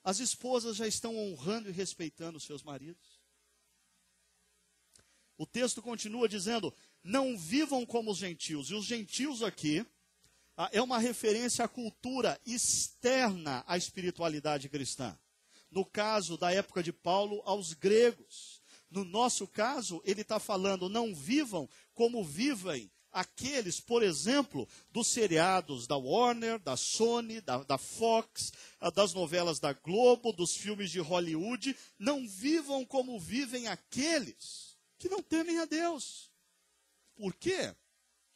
Speaker 4: As esposas já estão honrando e respeitando seus maridos? O texto continua dizendo, não vivam como os gentios. E os gentios aqui é uma referência à cultura externa à espiritualidade cristã. No caso da época de Paulo, aos gregos. No nosso caso, ele está falando, não vivam como vivem aqueles, por exemplo, dos seriados da Warner, da Sony, da Fox, das novelas da Globo, dos filmes de Hollywood. Não vivam como vivem aqueles que não temem a Deus. Por quê?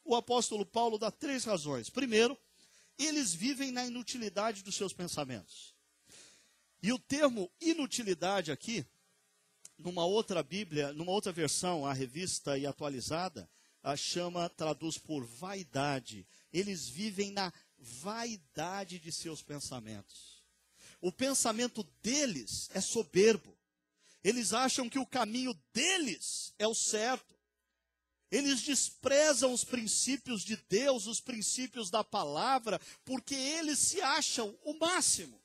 Speaker 4: O apóstolo Paulo dá 3 razões. Primeiro, eles vivem na inutilidade dos seus pensamentos. E o termo inutilidade aqui, numa outra Bíblia, numa outra versão, a revista e atualizada, traduz por vaidade. Eles vivem na vaidade de seus pensamentos. O pensamento deles é soberbo. Eles acham que o caminho deles é o certo. Eles desprezam os princípios de Deus, os princípios da palavra, porque eles se acham o máximo.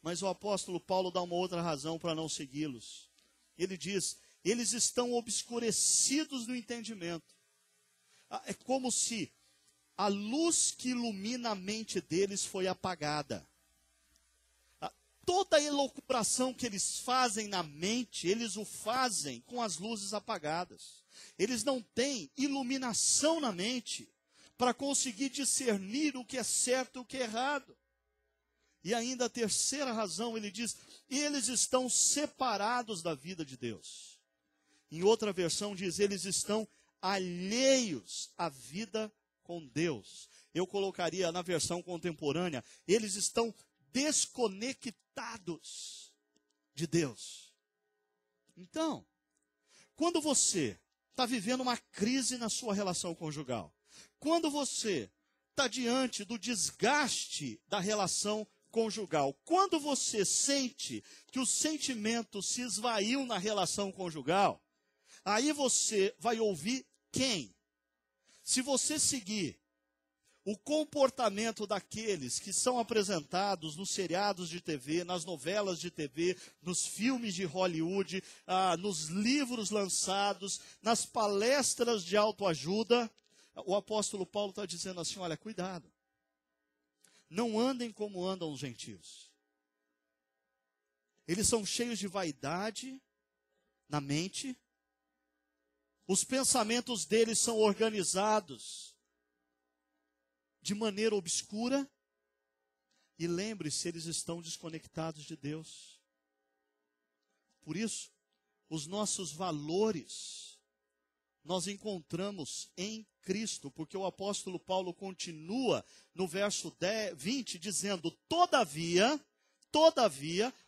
Speaker 4: Mas o apóstolo Paulo dá uma outra razão para não segui-los. Ele diz, eles estão obscurecidos no entendimento. É como se a luz que ilumina a mente deles foi apagada. Toda a elucubração que eles fazem na mente, eles o fazem com as luzes apagadas. Eles não têm iluminação na mente para conseguir discernir o que é certo e o que é errado. E ainda a terceira razão, ele diz, eles estão separados da vida de Deus. Em outra versão diz, eles estão alheios à vida com Deus. Eu colocaria na versão contemporânea, eles estão desconectados de Deus. Então, quando você está vivendo uma crise na sua relação conjugal, quando você está diante do desgaste da relação conjugal, quando você sente que o sentimento se esvaiu na relação conjugal, aí você vai ouvir quem? Se você seguir o comportamento daqueles que são apresentados nos seriados de TV, nas novelas de TV, nos filmes de Hollywood, nos livros lançados, nas palestras de autoajuda, o apóstolo Paulo está dizendo assim, olha, cuidado. Não andem como andam os gentios. Eles são cheios de vaidade na mente. Os pensamentos deles são organizados de maneira obscura, e lembre-se, eles estão desconectados de Deus. Por isso, os nossos valores nós encontramos em Cristo, porque o apóstolo Paulo continua no verso 20 dizendo, todavia,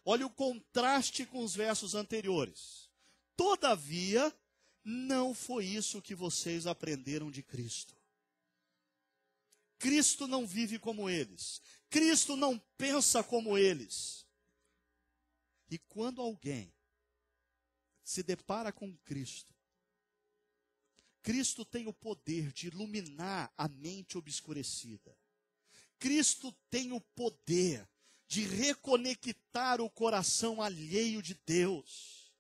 Speaker 4: olha o contraste com os versos anteriores. Todavia, não foi isso que vocês aprenderam de Cristo. Cristo não vive como eles. Cristo não pensa como eles. E quando alguém se depara com Cristo, Cristo tem o poder de iluminar a mente obscurecida. Cristo tem o poder de reconectar o coração alheio de Deus.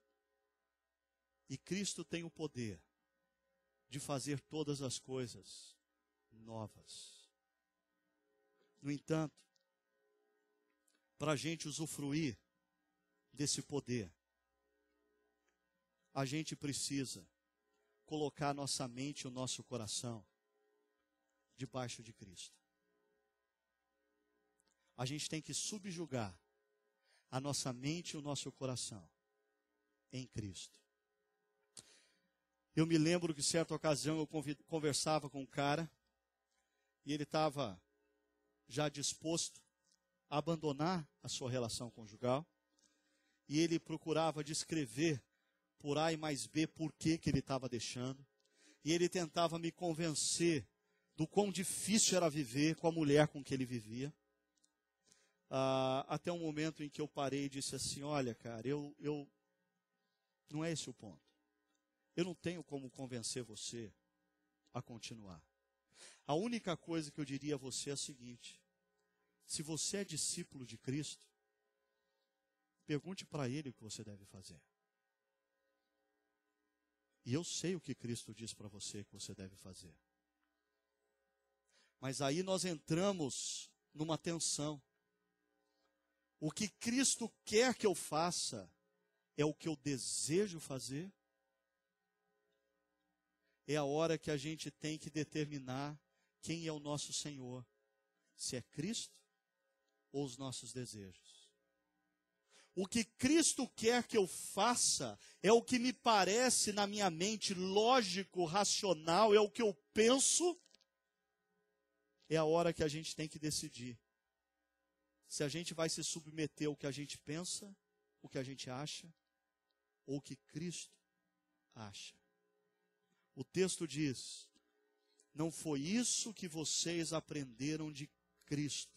Speaker 4: E Cristo tem o poder de fazer todas as coisas novas. No entanto, para a gente usufruir desse poder, a gente precisa colocar nossa mente e o nosso coração debaixo de Cristo. A gente tem que subjugar a nossa mente e o nosso coração em Cristo. Eu me lembro que certa ocasião eu conversava com um cara e ele estava já disposto a abandonar a sua relação conjugal, e ele procurava descrever por A e mais B por que ele estava deixando, e ele tentava me convencer do quão difícil era viver com a mulher com que ele vivia, até um momento em que eu parei e disse assim, olha cara, não é esse o ponto, eu não tenho como convencer você a continuar. A única coisa que eu diria a você é a seguinte, se você é discípulo de Cristo, pergunte para Ele o que você deve fazer. E eu sei o que Cristo diz para você que você deve fazer. Mas aí nós entramos numa tensão. O que Cristo quer que eu faça é o que eu desejo fazer? É a hora que a gente tem que determinar quem é o nosso Senhor. Se é Cristo ou os nossos desejos. O que Cristo quer que eu faça é o que me parece na minha mente lógico, racional, é o que eu penso. É a hora que a gente tem que decidir se a gente vai se submeter ao que a gente pensa, o que a gente acha, ou o que Cristo acha. O texto diz: não foi isso que vocês aprenderam de Cristo.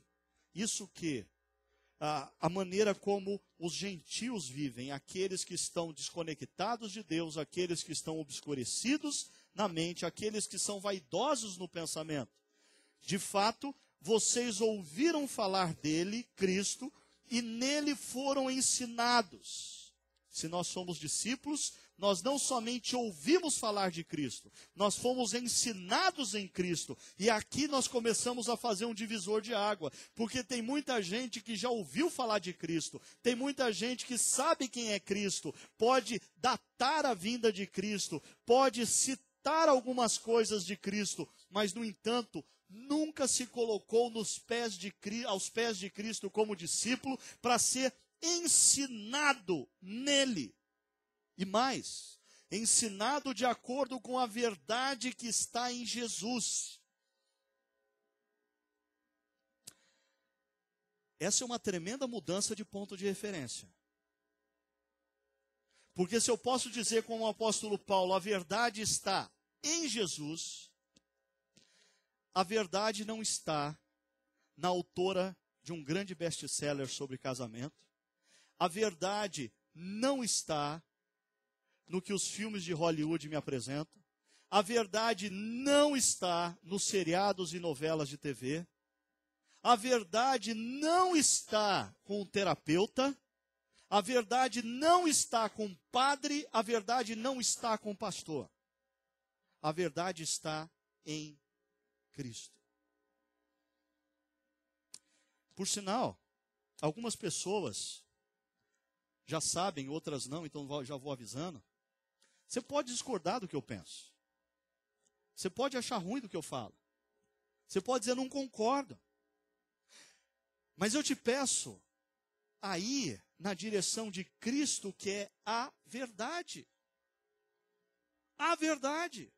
Speaker 4: Isso que? A maneira como os gentios vivem, aqueles que estão desconectados de Deus, aqueles que estão obscurecidos na mente, aqueles que são vaidosos no pensamento. De fato, vocês ouviram falar dele, Cristo, e nele foram ensinados. Se nós somos discípulos, nós não somente ouvimos falar de Cristo, nós fomos ensinados em Cristo. E aqui nós começamos a fazer um divisor de água, porque tem muita gente que já ouviu falar de Cristo, tem muita gente que sabe quem é Cristo, pode datar a vinda de Cristo, pode citar algumas coisas de Cristo, mas, no entanto, nunca se colocou aos pés de Cristo como discípulo para ser ensinado nele. E mais, ensinado de acordo com a verdade que está em Jesus. Essa é uma tremenda mudança de ponto de referência. Porque se eu posso dizer como o apóstolo Paulo, a verdade está em Jesus, a verdade não está na autora de um grande best-seller sobre casamento. A verdade não está no que os filmes de Hollywood me apresentam. A verdade não está nos seriados e novelas de TV. A verdade não está com o terapeuta. A verdade não está com o padre. A verdade não está com o pastor. A verdade está em Cristo. Por sinal, algumas pessoas já sabem, outras não, então já vou avisando. Você pode discordar do que eu penso. Você pode achar ruim do que eu falo. Você pode dizer, não concordo. Mas eu te peço a ir na direção de Cristo, que é a verdade. A verdade.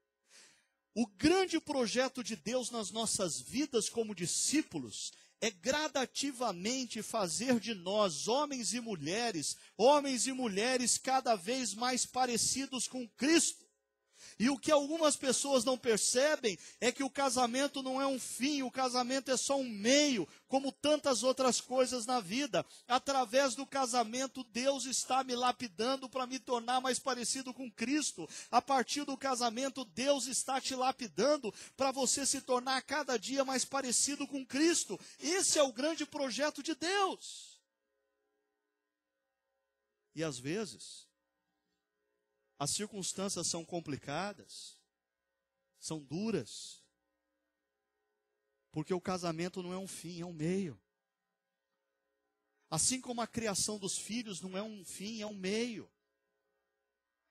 Speaker 4: O grande projeto de Deus nas nossas vidas como discípulos é gradativamente fazer de nós, homens e mulheres cada vez mais parecidos com Cristo. E o que algumas pessoas não percebem é que o casamento não é um fim, o casamento é só um meio, como tantas outras coisas na vida. Através do casamento, Deus está me lapidando para me tornar mais parecido com Cristo. A partir do casamento, Deus está te lapidando para você se tornar cada dia mais parecido com Cristo. Esse é o grande projeto de Deus. E às vezes, as circunstâncias são complicadas, são duras, porque o casamento não é um fim, é um meio. Assim como a criação dos filhos não é um fim, é um meio.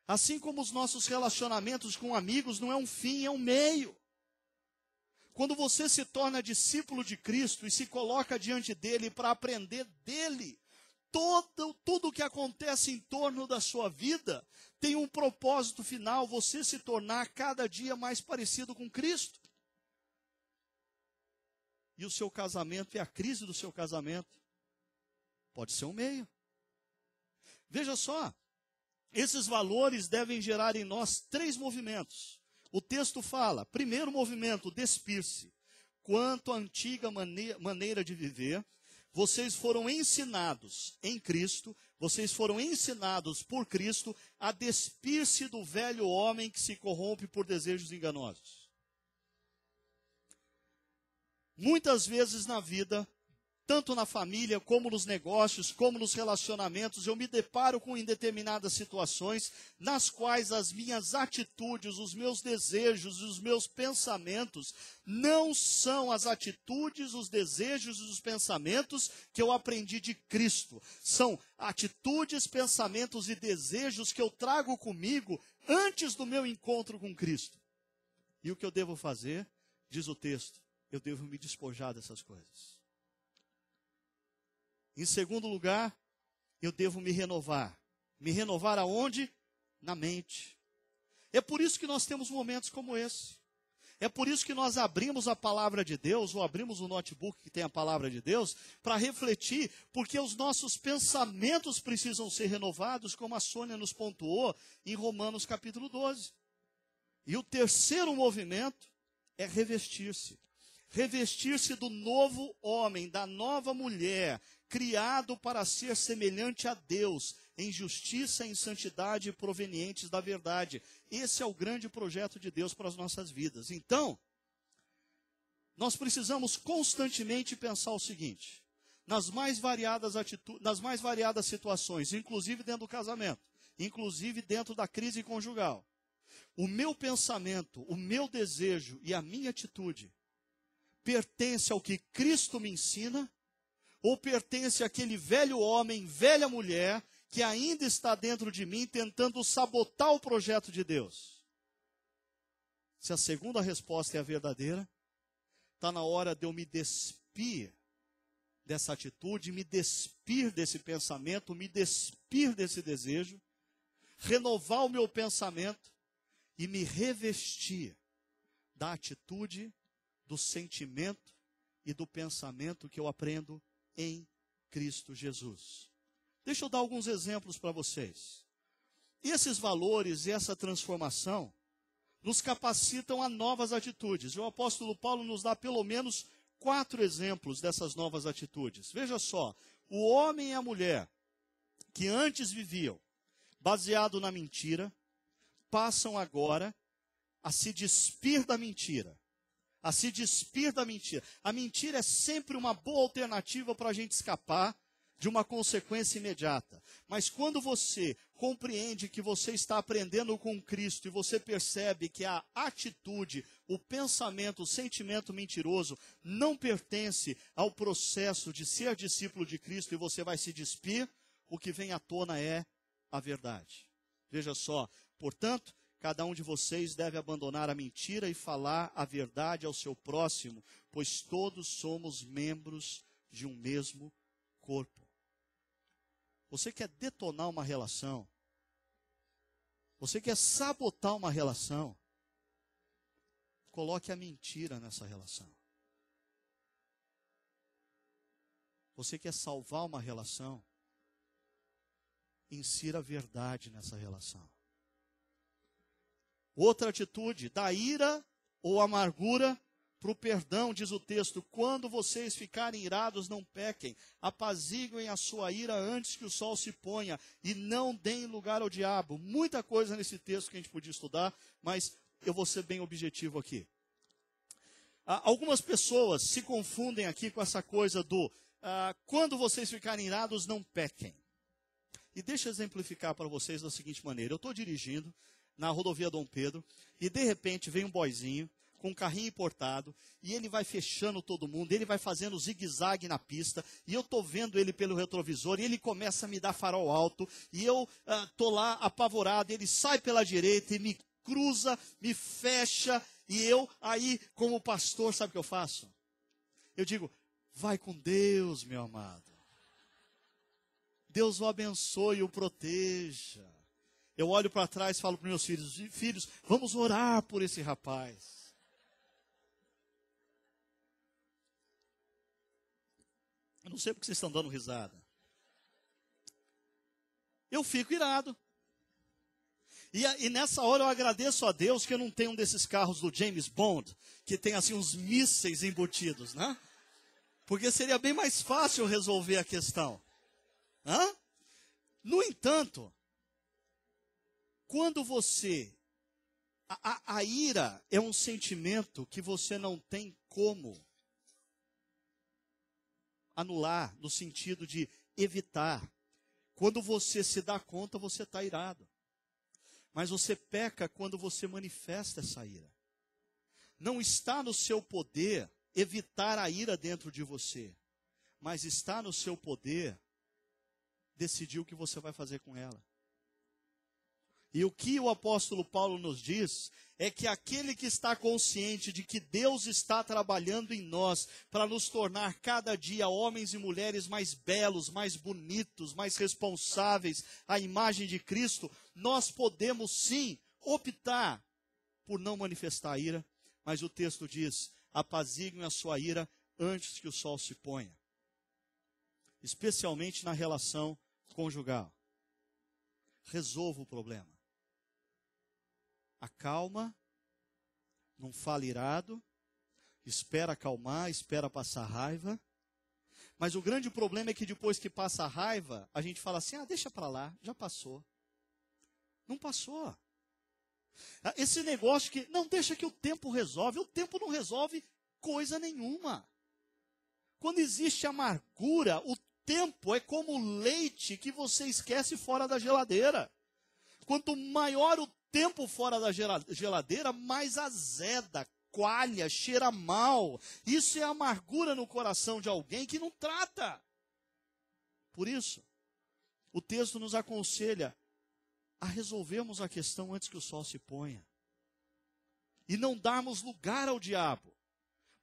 Speaker 4: Assim como os nossos relacionamentos com amigos não é um fim, é um meio. Quando você se torna discípulo de Cristo e se coloca diante dele para aprender dele, tudo o que acontece em torno da sua vida tem um propósito final, você se tornar cada dia mais parecido com Cristo. E o seu casamento e a crise do seu casamento pode ser um meio. Veja só, esses valores devem gerar em nós 3 movimentos. O texto fala, primeiro movimento, despir-se. Quanto à antiga maneira de viver, vocês foram ensinados em Cristo, vocês foram ensinados por Cristo a despir-se do velho homem que se corrompe por desejos enganosos. Muitas vezes na vida, tanto na família, como nos negócios, como nos relacionamentos, eu me deparo com determinadas situações nas quais as minhas atitudes, os meus desejos e os meus pensamentos não são as atitudes, os desejos e os pensamentos que eu aprendi de Cristo. São atitudes, pensamentos e desejos que eu trago comigo antes do meu encontro com Cristo. E o que eu devo fazer? Diz o texto, eu devo me despojar dessas coisas. Em segundo lugar, eu devo me renovar. Me renovar aonde? Na mente. É por isso que nós temos momentos como esse. É por isso que nós abrimos a palavra de Deus, ou abrimos o notebook que tem a palavra de Deus, para refletir, porque os nossos pensamentos precisam ser renovados, como a Sônia nos pontuou em Romanos capítulo 12. E o terceiro movimento é revestir-se. Revestir-se do novo homem, da nova mulher, criado para ser semelhante a Deus, em justiça e em santidade provenientes da verdade. Esse é o grande projeto de Deus para as nossas vidas. Então, nós precisamos constantemente pensar o seguinte, nas mais variadas situações, inclusive dentro do casamento, inclusive dentro da crise conjugal. O meu pensamento, o meu desejo e a minha atitude pertence ao que Cristo me ensina, ou pertence àquele velho homem, velha mulher, que ainda está dentro de mim, tentando sabotar o projeto de Deus? Se a segunda resposta é a verdadeira, está na hora de eu me despir dessa atitude, me despir desse pensamento, me despir desse desejo, renovar o meu pensamento e me revestir da atitude, do sentimento e do pensamento que eu aprendo em Cristo Jesus. Deixa eu dar alguns exemplos para vocês. E esses valores e essa transformação nos capacitam a novas atitudes. O apóstolo Paulo nos dá pelo menos 4 exemplos dessas novas atitudes. Veja só, o homem e a mulher que antes viviam baseado na mentira, passam agora a se despir da mentira. A se despir da mentira. A mentira é sempre uma boa alternativa para a gente escapar de uma consequência imediata. Mas quando você compreende que você está aprendendo com Cristo e você percebe que a atitude, o pensamento, o sentimento mentiroso não pertence ao processo de ser discípulo de Cristo e você vai se despir, o que vem à tona é a verdade. Veja só, portanto, cada um de vocês deve abandonar a mentira e falar a verdade ao seu próximo, pois todos somos membros de um mesmo corpo. Você quer detonar uma relação? Você quer sabotar uma relação? Coloque a mentira nessa relação. Você quer salvar uma relação? Insira a verdade nessa relação. Outra atitude, da ira ou amargura para o perdão, diz o texto. Quando vocês ficarem irados, não pequem. Apaziguem a sua ira antes que o sol se ponha e não deem lugar ao diabo. Muita coisa nesse texto que a gente podia estudar, mas eu vou ser bem objetivo aqui. Algumas pessoas se confundem aqui com essa coisa do quando vocês ficarem irados, não pequem. E deixa eu exemplificar para vocês da seguinte maneira. Eu estou dirigindo na rodovia Dom Pedro, e de repente vem um boyzinho com um carrinho importado, e ele vai fechando todo mundo, ele vai fazendo zigue-zague na pista, e eu estou vendo ele pelo retrovisor, e ele começa a me dar farol alto, e eu estou lá apavorado, ele sai pela direita e me cruza, me fecha, e eu aí, como pastor, sabe o que eu faço? Eu digo, vai com Deus, meu amado. Deus o abençoe e o proteja. Eu olho para trás e falo para meus filhos, filhos, vamos orar por esse rapaz. Eu não sei porque vocês estão dando risada. Eu fico irado. E nessa hora eu agradeço a Deus que eu não tenho um desses carros do James Bond, que tem assim uns mísseis embutidos, né? Porque seria bem mais fácil resolver a questão. Hã? No entanto, quando você... A ira é um sentimento que você não tem como anular, no sentido de evitar. Quando você se dá conta, você está irado. Mas você peca quando você manifesta essa ira. Não está no seu poder evitar a ira dentro de você, mas está no seu poder decidir o que você vai fazer com ela. E o que o apóstolo Paulo nos diz é que aquele que está consciente de que Deus está trabalhando em nós para nos tornar cada dia homens e mulheres mais belos, mais bonitos, mais responsáveis à imagem de Cristo, nós podemos sim optar por não manifestar a ira, mas o texto diz: apaziguem a sua ira antes que o sol se ponha. Especialmente na relação conjugal. Resolva o problema. Acalma, não fala irado, espera acalmar, espera passar raiva. Mas o grande problema é que depois que passa a raiva, a gente fala assim: deixa para lá, já passou. Não passou. Esse negócio que, não, deixa que o tempo resolve. O tempo não resolve coisa nenhuma. Quando existe amargura, o tempo é como leite que você esquece fora da geladeira. Quanto maior o tempo fora da geladeira, mais azeda, coalha, cheira mal. Isso é amargura no coração de alguém que não trata. Por isso, o texto nos aconselha a resolvermos a questão antes que o sol se ponha. E não darmos lugar ao diabo.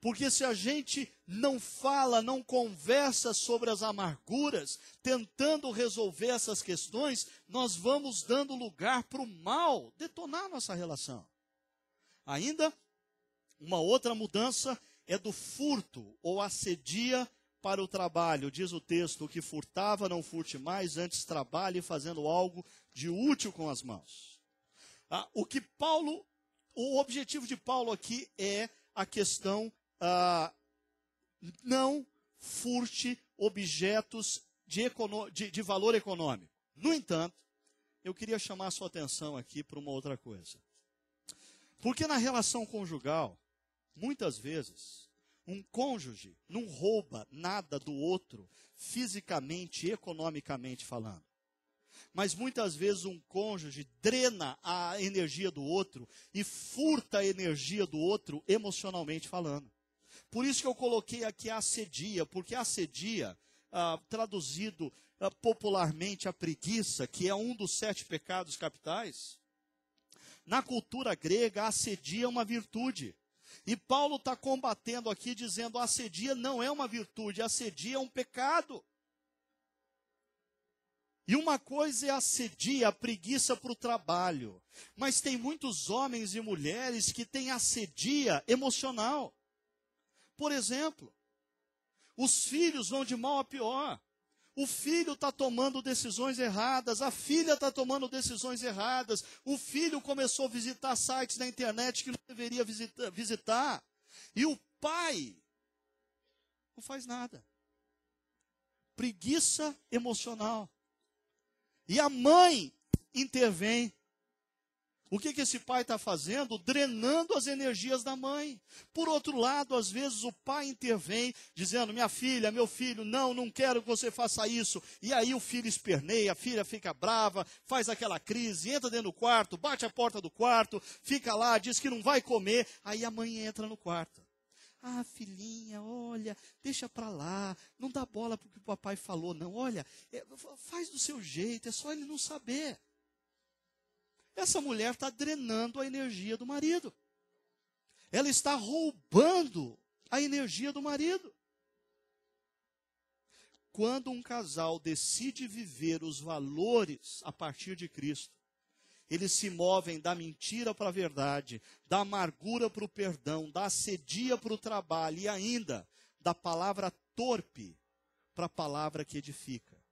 Speaker 4: Porque se a gente não fala, não conversa sobre as amarguras, tentando resolver essas questões, nós vamos dando lugar para o mal detonar nossa relação. Ainda, uma outra mudança é do furto ou assedia para o trabalho. Diz o texto: o que furtava não furte mais, antes trabalhe fazendo algo de útil com as mãos. O objetivo de Paulo aqui é a questão não furte objetos de valor econômico. No entanto, eu queria chamar a sua atenção aqui para uma outra coisa. Porque na relação conjugal, muitas vezes, um cônjuge não rouba nada do outro, fisicamente e economicamente falando. Mas muitas vezes um cônjuge drena a energia do outro e furta a energia do outro emocionalmente falando. Por isso que eu coloquei aqui assedia, porque assedia, traduzido popularmente a preguiça, que é um dos 7 pecados capitais, na cultura grega, assedia é uma virtude. E Paulo está combatendo aqui, dizendo: assedia não é uma virtude, assedia é um pecado. E uma coisa é assedia, a preguiça para o trabalho. Mas tem muitos homens e mulheres que têm assedia emocional. Por exemplo, os filhos vão de mal a pior. O filho está tomando decisões erradas, a filha está tomando decisões erradas, o filho começou a visitar sites na internet que não deveria visitar. E o pai não faz nada. Preguiça emocional. E a mãe intervém. O que esse pai está fazendo? Drenando as energias da mãe. Por outro lado, às vezes o pai intervém, dizendo: minha filha, meu filho, não quero que você faça isso. E aí o filho esperneia, a filha fica brava, faz aquela crise, entra dentro do quarto, bate a porta do quarto, fica lá, diz que não vai comer. Aí a mãe entra no quarto. Filhinha, olha, deixa para lá, não dá bola para o que o papai falou, não. Olha, faz do seu jeito, é só ele não saber. Essa mulher está drenando a energia do marido. Ela está roubando a energia do marido. Quando um casal decide viver os valores a partir de Cristo, eles se movem da mentira para a verdade, da amargura para o perdão, da assedia para o trabalho e ainda da palavra torpe para a palavra que edifica.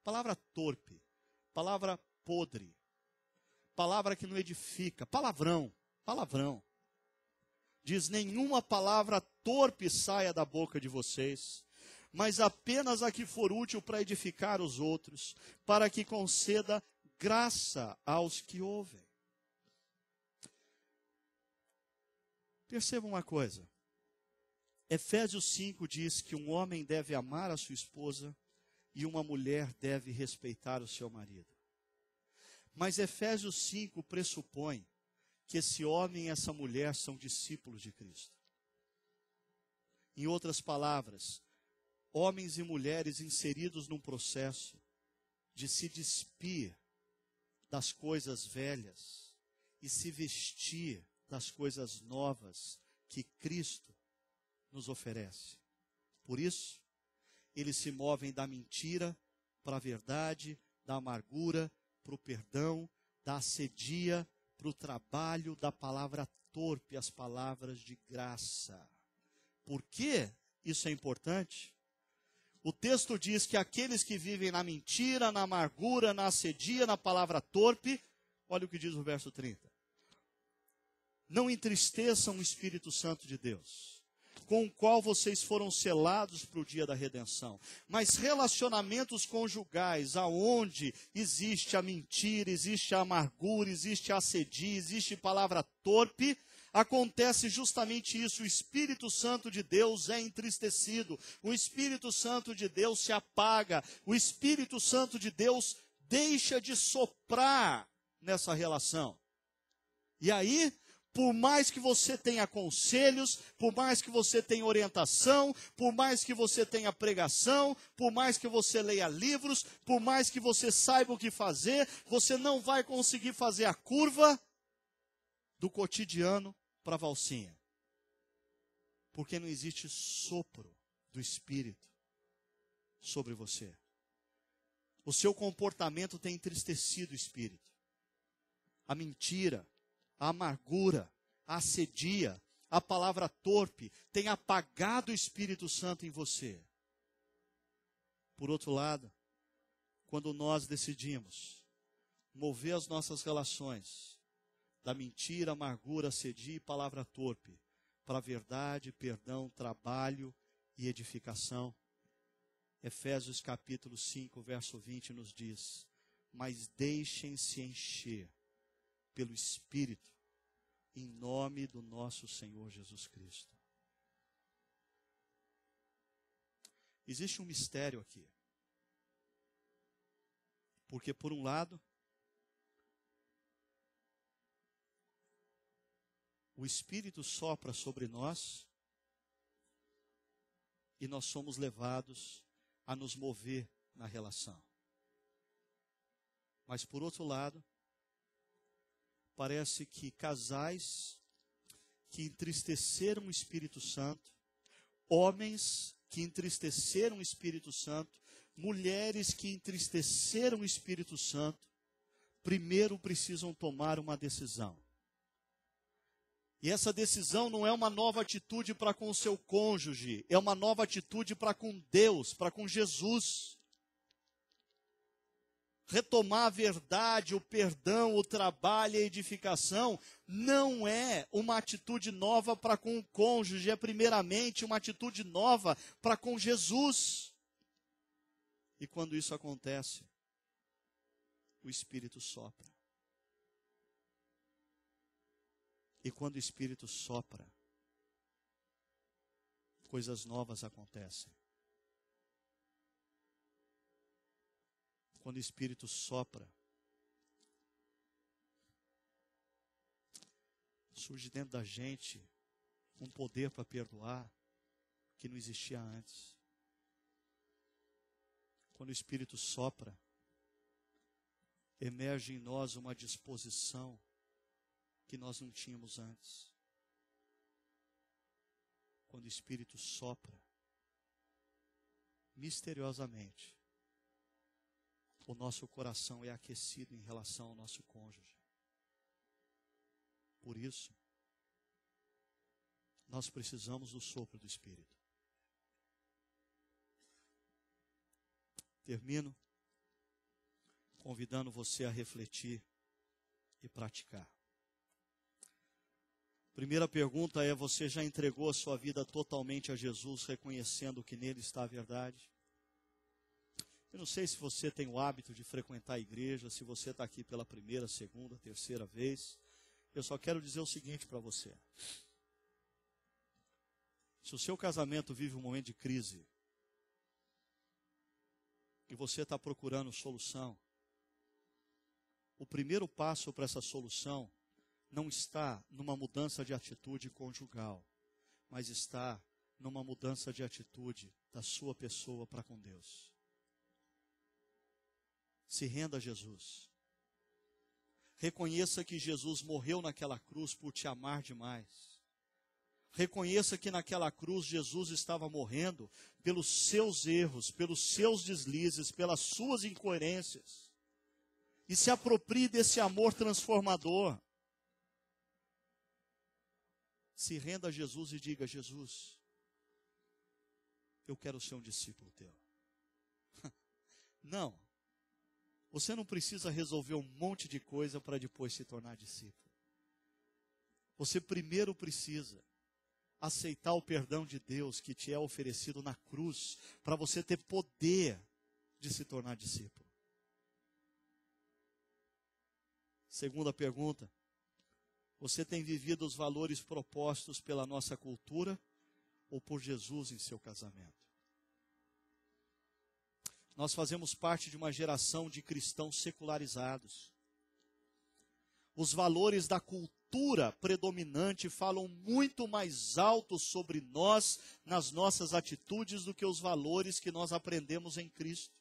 Speaker 4: Palavra torpe, palavra podre, palavra que não edifica, palavrão. Diz: nenhuma palavra torpe saia da boca de vocês, mas apenas a que for útil para edificar os outros, para que conceda graça aos que ouvem. Perceba uma coisa. Efésios 5 diz que um homem deve amar a sua esposa e uma mulher deve respeitar o seu marido. Mas Efésios 5 pressupõe que esse homem e essa mulher são discípulos de Cristo. Em outras palavras, homens e mulheres inseridos num processo de se despir das coisas velhas e se vestir das coisas novas que Cristo nos oferece. Por isso, eles se movem da mentira para a verdade, da amargura para o perdão, da assedia para o trabalho, da palavra torpe às palavras de graça. Por que isso é importante? O texto diz que aqueles que vivem na mentira, na amargura, na assedia, na palavra torpe, olha o que diz o verso 30. Não entristeçam o Espírito Santo de Deus, com o qual vocês foram selados para o dia da redenção. Mas relacionamentos conjugais, aonde existe a mentira, existe a amargura, existe a assedia, existe palavra torpe, acontece justamente isso. O Espírito Santo de Deus é entristecido, o Espírito Santo de Deus se apaga, o Espírito Santo de Deus deixa de soprar nessa relação. E aí, por mais que você tenha conselhos, por mais que você tenha orientação, por mais que você tenha pregação, por mais que você leia livros, por mais que você saiba o que fazer, você não vai conseguir fazer a curva do cotidiano para a valsinha. Porque não existe sopro do Espírito sobre você. O seu comportamento tem entristecido o Espírito. A mentira, a amargura, a assedia, a palavra torpe tem apagado o Espírito Santo em você. Por outro lado, quando nós decidimos mover as nossas relações da mentira, amargura, assedia e palavra torpe para a verdade, perdão, trabalho e edificação, Efésios capítulo 5, verso 20 nos diz: mas deixem-se encher pelo Espírito, em nome do nosso Senhor Jesus Cristo. Existe um mistério aqui. Porque, por um lado, o Espírito sopra sobre nós e nós somos levados a nos mover na relação. Mas, por outro lado, parece que casais que entristeceram o Espírito Santo, homens que entristeceram o Espírito Santo, mulheres que entristeceram o Espírito Santo, primeiro precisam tomar uma decisão. E essa decisão não é uma nova atitude para com o seu cônjuge, é uma nova atitude para com Deus, para com Jesus. Retomar a verdade, o perdão, o trabalho e a edificação não é uma atitude nova para com o cônjuge, é primeiramente uma atitude nova para com Jesus. E quando isso acontece, o Espírito sopra. E quando o Espírito sopra, coisas novas acontecem. Quando o Espírito sopra, surge dentro da gente um poder para perdoar que não existia antes. Quando o Espírito sopra, emerge em nós uma disposição que nós não tínhamos antes. Quando o Espírito sopra, misteriosamente, o nosso coração é aquecido em relação ao nosso cônjuge. Por isso, nós precisamos do sopro do Espírito. Termino convidando você a refletir e praticar. Primeira pergunta é: você já entregou a sua vida totalmente a Jesus, reconhecendo que nele está a verdade? Eu não sei se você tem o hábito de frequentar a igreja, se você está aqui pela primeira, segunda, terceira vez. Eu só quero dizer o seguinte para você. Se o seu casamento vive um momento de crise e você está procurando solução, o primeiro passo para essa solução não está numa mudança de atitude conjugal, mas está numa mudança de atitude da sua pessoa para com Deus. Se renda a Jesus. Reconheça que Jesus morreu naquela cruz por te amar demais. Reconheça que naquela cruz Jesus estava morrendo pelos seus erros, pelos seus deslizes, pelas suas incoerências. E se aproprie desse amor transformador. Se renda a Jesus e diga: Jesus, eu quero ser um discípulo teu. Não. Você não precisa resolver um monte de coisa para depois se tornar discípulo. Você primeiro precisa aceitar o perdão de Deus que te é oferecido na cruz, para você ter poder de se tornar discípulo. Segunda pergunta: você tem vivido os valores propostos pela nossa cultura ou por Jesus em seu casamento? Nós fazemos parte de uma geração de cristãos secularizados. Os valores da cultura predominante falam muito mais alto sobre nós, nas nossas atitudes, do que os valores que nós aprendemos em Cristo.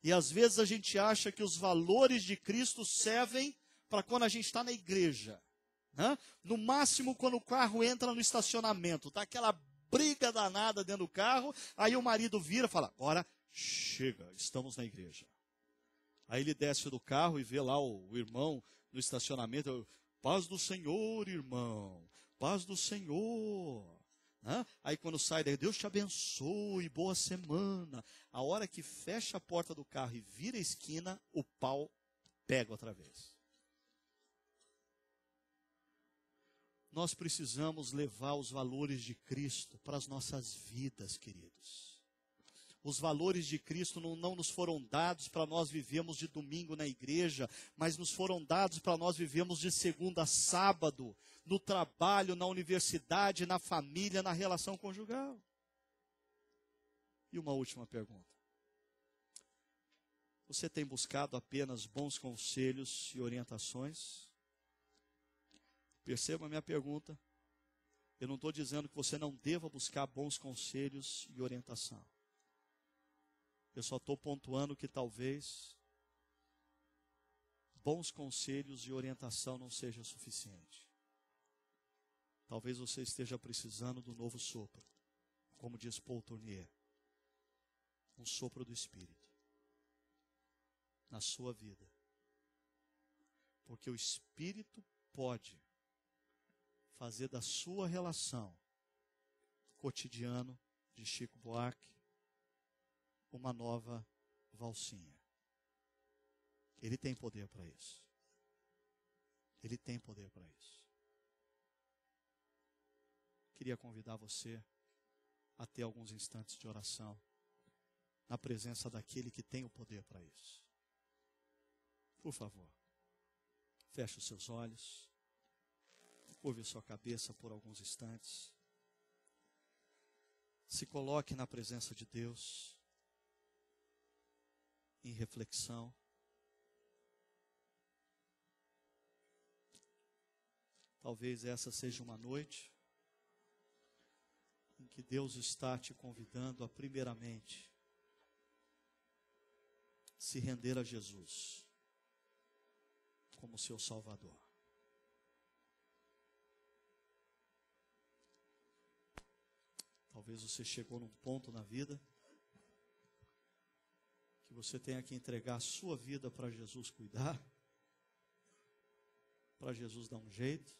Speaker 4: E às vezes a gente acha que os valores de Cristo servem para quando a gente está na igreja, né? No máximo quando o carro entra no estacionamento, está aquela briga danada dentro do carro, aí o marido vira e fala: agora chega, estamos na igreja. Aí ele desce do carro e vê lá o irmão no estacionamento: paz do Senhor, irmão, paz do Senhor. Né? Aí quando sai daí: Deus te abençoe, boa semana. A hora que fecha a porta do carro e vira a esquina, o pau pega outra vez. Nós precisamos levar os valores de Cristo para as nossas vidas, queridos. Os valores de Cristo não nos foram dados para nós vivermos de domingo na igreja, mas nos foram dados para nós vivermos de segunda a sábado, no trabalho, na universidade, na família, na relação conjugal. E uma última pergunta: você tem buscado apenas bons conselhos e orientações? Perceba a minha pergunta. Eu não estou dizendo que você não deva buscar bons conselhos e orientação. Eu só estou pontuando que talvez bons conselhos e orientação não seja suficiente. Talvez você esteja precisando do novo sopro, como diz Paul Tournier, um sopro do Espírito na sua vida. Porque o Espírito pode fazer da sua relação cotidiano de Chico Buarque uma nova valsinha. Ele tem poder para isso. Ele tem poder para isso. Queria convidar você a ter alguns instantes de oração na presença daquele que tem o poder para isso. Por favor, feche os seus olhos. Curve sua cabeça por alguns instantes. Se coloque na presença de Deus, em reflexão. Talvez essa seja uma noite em que Deus está te convidando a, primeiramente, se render a Jesus como seu Salvador. Talvez você chegou num ponto na vida que você tenha que entregar a sua vida para Jesus cuidar, para Jesus dar um jeito,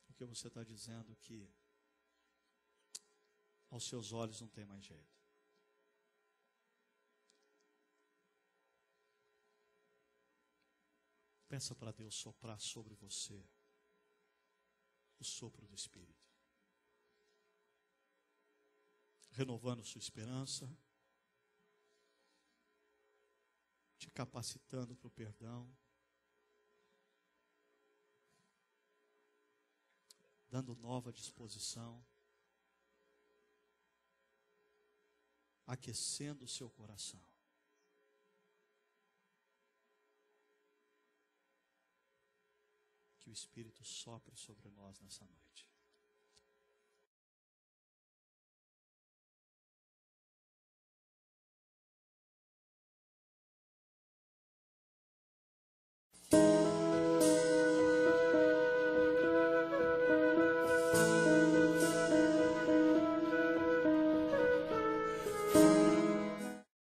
Speaker 4: porque você está dizendo que aos seus olhos não tem mais jeito. Peça para Deus soprar sobre você o sopro do Espírito, renovando sua esperança, te capacitando para o perdão, dando nova disposição, aquecendo o seu coração. Que o Espírito sopre sobre nós nessa noite.